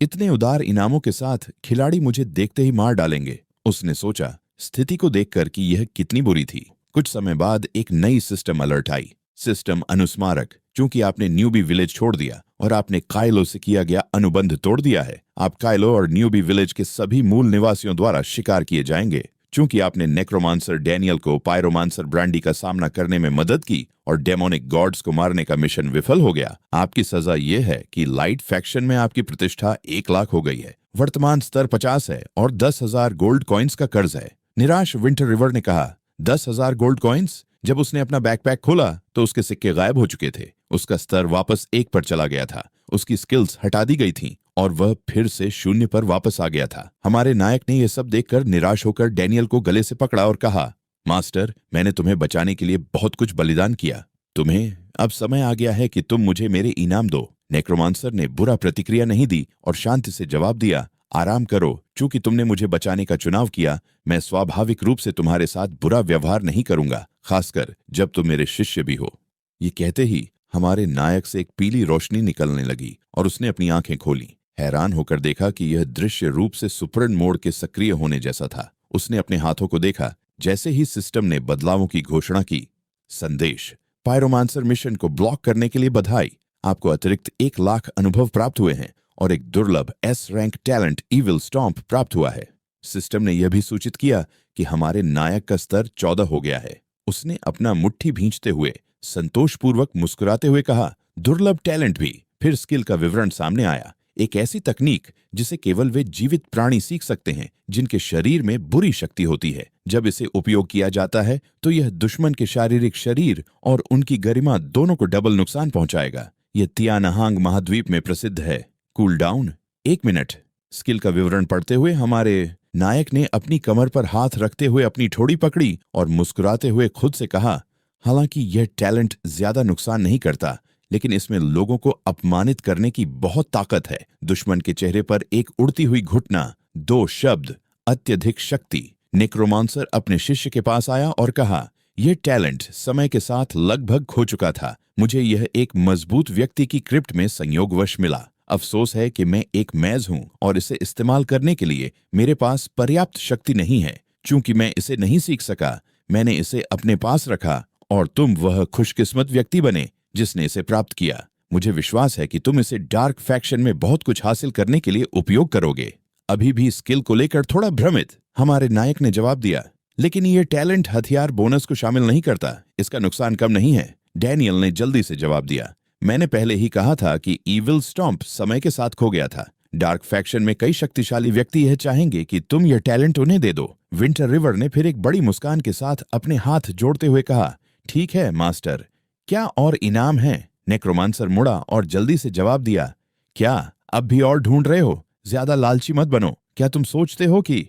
इतने उदार इनामों के साथ खिलाड़ी मुझे देखते ही मार डालेंगे, उसने सोचा, स्थिति को देखकर कि यह कितनी बुरी थी। कुछ समय बाद एक नई सिस्टम अलर्ट आई। सिस्टम अनुस्मारक, चूंकि आपने न्यूबी विलेज छोड़ दिया और आपने कायलो से किया गया अनुबंध तोड़ दिया है, आप कायलो और न्यूबी विलेज के सभी मूल निवासियों द्वारा शिकार किए जाएंगे। चूंकि आपने नेक्रोमांसर डैनियल को पायरोमांसर ब्रांडी का सामना करने में मदद की और डेमोनिक गॉड्स को मारने का मिशन विफल हो गया, आपकी सजा यह है कि लाइट फैक्शन में आपकी प्रतिष्ठा 1 लाख हो गई है। वर्तमान स्तर 50 है और 10,000 गोल्ड कॉइन्स का कर्ज है। निराश विंटर रिवर ने कहा, 10,000 गोल्ड कॉइन्स? जब उसने अपना बैकपैक खोला तो उसके सिक्के गायब हो चुके थे। उसका स्तर वापस 1 पर चला गया था। उसकी स्किल्स हटा दी गई थीं और वह फिर से 0 पर वापस आ गया था। हमारे नायक ने यह सब देखकर निराश होकर डैनियल को गले से पकड़ा और कहा, मास्टर, मैंने तुम्हें बचाने के लिए बहुत कुछ बलिदान किया। तुम्हें अब समय आ गया है कि तुम मुझे मेरे इनाम दो। नेक्रोमांसर ने बुरा प्रतिक्रिया नहीं दी और शांति से जवाब दिया, आराम करो, चूंकि तुमने मुझे बचाने का चुनाव किया, मैं स्वाभाविक रूप से तुम्हारे साथ बुरा व्यवहार नहीं करूंगा, खासकर जब तुम मेरे शिष्य भी हो। ये कहते ही हमारे नायक से एक पीली रोशनी निकलने लगी और उसने अपनी आंखें खोली। हैरान होकर देखा कि यह दृश्य रूप से सुपरन मोड के सक्रिय होने जैसा था। उसने अपने हाथों को देखा। जैसे ही सिस्टम ने बदलावों की घोषणा की, संदेश, पायरोमांसर मिशन को ब्लॉक करने के लिए बधाई। आपको अतिरिक्त 1,00,000 अनुभव प्राप्त हुए हैं और एक दुर्लभ S rank talent evil stomp प्राप्त हुआ है। सिस्टम ने यह भी सूचित किया कि हमारे नायक का स्तर 14 हो गया है। उसने अपना मुट्ठी भींचते हुए संतोषपूर्वक मुस्कुराते हुए कहा, दुर्लभ टैलेंट भी। फिर स्किल का विवरण सामने आया। एक ऐसी तकनीक जिसे केवल वे जीवित प्राणी सीख सकते हैं जिनके शरीर में बुरी शक्ति होती है। जब इसे उपयोग किया जाता है तो यह दुश्मन के शारीरिक शरीर और उनकी गरिमा दोनों को डबल नुकसान पहुंचाएगा। यह तियानहांग महाद्वीप में प्रसिद्ध है। Cool down 1 minute. स्किल का विवरण पढ़ते हुए हमारे नायक ने अपनी कमर पर हाथ रखते हुए अपनी ठोड़ी पकड़ी और मुस्कुराते हुए खुद से कहा, हालांकि यह टैलेंट ज्यादा नुकसान नहीं करता, लेकिन इसमें लोगों को अपमानित करने की बहुत ताकत है। दुश्मन के चेहरे पर एक उड़ती हुई घुटना, 2 शब्द, अत्यधिक शक्ति। नेक्रोमांसर अपने शिष्य के पास आया और कहा, यह टैलेंट समय के साथ लगभग खो चुका था। मुझे यह एक मजबूत व्यक्ति की क्रिप्ट में संयोगवश मिला। अफसोस है कि मैं एक मैज हूं और इसे इस्तेमाल करने के लिए मेरे पास पर्याप्त शक्ति नहीं है। चूंकि मैं इसे नहीं सीख सका, मैंने इसे अपने पास रखा और तुम वह खुशकिस्मत व्यक्ति बने जिसने इसे प्राप्त किया। मुझे विश्वास है कि तुम इसे डार्क फैक्शन में बहुत कुछ हासिल करने के लिए उपयोग करोगे। अभी भी स्किल को लेकर थोड़ा भ्रमित, हमारे नायक ने जवाब दिया, लेकिन ये टैलेंट हथियार बोनस को शामिल नहीं करता। इसका नुकसान कम नहीं है। डैनियल ने जल्दी से जवाब दिया, मैंने पहले ही कहा था कि इविल स्टॉम्प समय के साथ खो गया था। डार्क फैक्शन में कई शक्तिशाली व्यक्ति यह चाहेंगे कि तुम यह टैलेंट उन्हें दे दो। विंटर रिवर ने फिर एक बड़ी मुस्कान के साथ अपने हाथ जोड़ते हुए कहा, ठीक है मास्टर, क्या और इनाम है? नेक्रोमांसर मुड़ा और जल्दी से जवाब दिया, क्या अब भी और ढूंढ रहे हो? ज्यादा लालची मत बनो। क्या तुम सोचते हो कि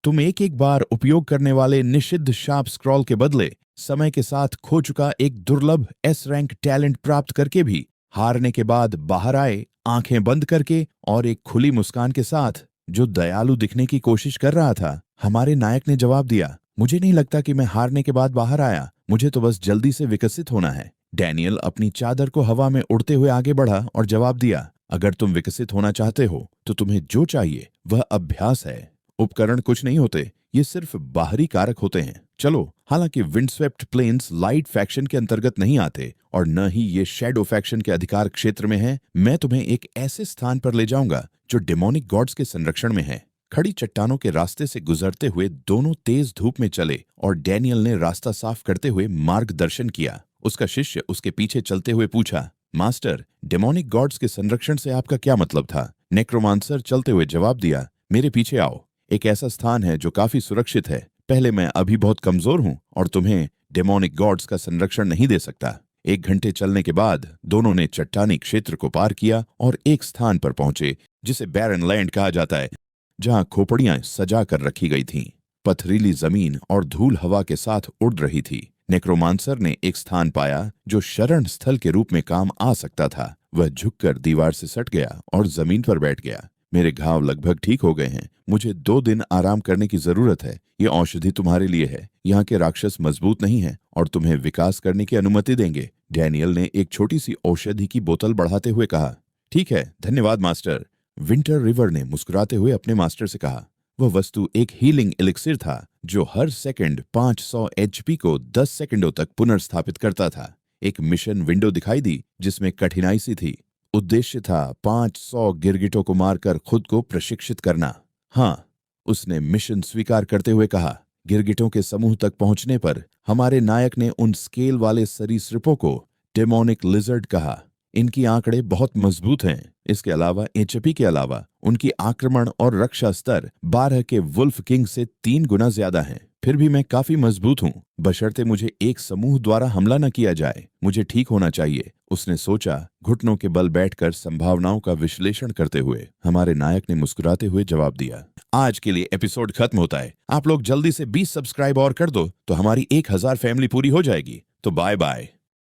तुम एक बार उपयोग करने वाले निषिद्ध शार्प स्क्रॉल के बदले समय के साथ खो चुका एक दुर्लभ एस रैंक टैलेंट प्राप्त करके भी हारने के बाद बाहर आए, आंखें बंद करके और एक खुली मुस्कान के साथ, जो दयालु दिखने की कोशिश कर रहा था? हमारे नायक ने जवाब दिया, मुझे नहीं लगता कि मैं हारने के बाद बाहर आया। मुझे तो बस जल्दी से विकसित होना है। डैनियल अपनी चादर को हवा में उड़ते हुए आगे बढ़ा और जवाब दिया, अगर तुम विकसित होना चाहते हो तो तुम्हें जो चाहिए वह अभ्यास है। उपकरण कुछ नहीं होते, ये सिर्फ बाहरी कारक होते हैं। चलो, हालांकि विंडस्वेप्ट प्लेन्स लाइट फैक्शन के अंतर्गत नहीं आते और न ही ये शैडो फैक्शन के अधिकार क्षेत्र में है, मैं तुम्हें एक ऐसे स्थान पर ले जाऊंगा जो डेमोनिक गॉड्स के संरक्षण में है। खड़ी चट्टानों के रास्ते से गुजरते हुए दोनों तेज धूप में चले और डैनियल ने रास्ता साफ करते हुए मार्गदर्शन किया। उसका शिष्य उसके पीछे चलते हुए पूछा, मास्टर, डेमोनिक गॉड्स के संरक्षण से आपका क्या मतलब था? नेक्रोमांसर चलते हुए जवाब दिया, मेरे पीछे आओ। एक ऐसा स्थान है जो काफी सुरक्षित है। पहले, मैं अभी बहुत कमजोर हूं और तुम्हें डेमोनिक गॉड्स का संरक्षण नहीं दे सकता। 1 घंटे चलने के बाद दोनों ने चट्टानी क्षेत्र को पार किया और एक स्थान पर पहुंचे जिसे बैरन लैंड कहा जाता है, जहां खोपड़ियां सजा कर रखी गई थीं। पथरीली जमीन और धूल हवा के साथ उड़ रही थी। नेक्रोमांसर ने एक स्थान पाया जो शरण स्थल के रूप में काम आ सकता था। वह झुककर दीवार से सट गया और जमीन पर बैठ गया। मेरे घाव लगभग ठीक हो गए हैं। मुझे 2 दिन आराम करने की जरूरत है। ये औषधि तुम्हारे लिए है। यहाँ के राक्षस मजबूत नहीं हैं और तुम्हें विकास करने की अनुमति देंगे। डैनियल ने एक छोटी सी औषधि की बोतल बढ़ाते हुए कहा, ठीक है, धन्यवाद मास्टर। विंटर रिवर ने मुस्कुराते हुए अपने मास्टर से कहा। वह वस्तु एक हीलिंग एलिक्सिर था जो हर सेकंड 500 एचपी को 10 सेकंडों तक पुनर्स्थापित करता था। एक मिशन विंडो दिखाई दी जिसमें कठिनाई सी थी। उद्देश्य था 500 गिरगिटों को मारकर खुद को प्रशिक्षित करना। हाँ, उसने मिशन स्वीकार करते हुए कहा। गिरगिटों के समूह तक पहुंचने पर हमारे नायक ने उन स्केल वाले सरीसृपों को डेमोनिक लिजर्ड कहा। इनकी आंकड़े बहुत मजबूत हैं। इसके अलावा एचपी के अलावा उनकी आक्रमण और रक्षा स्तर 12 के वुल्फ किंग से 3 गुना ज्यादा हैं। फिर भी मैं काफी मजबूत हूँ, बशर्ते मुझे एक समूह द्वारा हमला न किया जाए। मुझे ठीक होना चाहिए, उसने सोचा, घुटनों के बल बैठकर संभावनाओं का विश्लेषण करते हुए। हमारे नायक ने मुस्कुराते हुए जवाब दिया, आज के लिए एपिसोड खत्म होता है। आप लोग जल्दी से 20 सब्सक्राइब और कर दो तो हमारी 1000 फैमिली पूरी हो जाएगी। तो बाय बाय।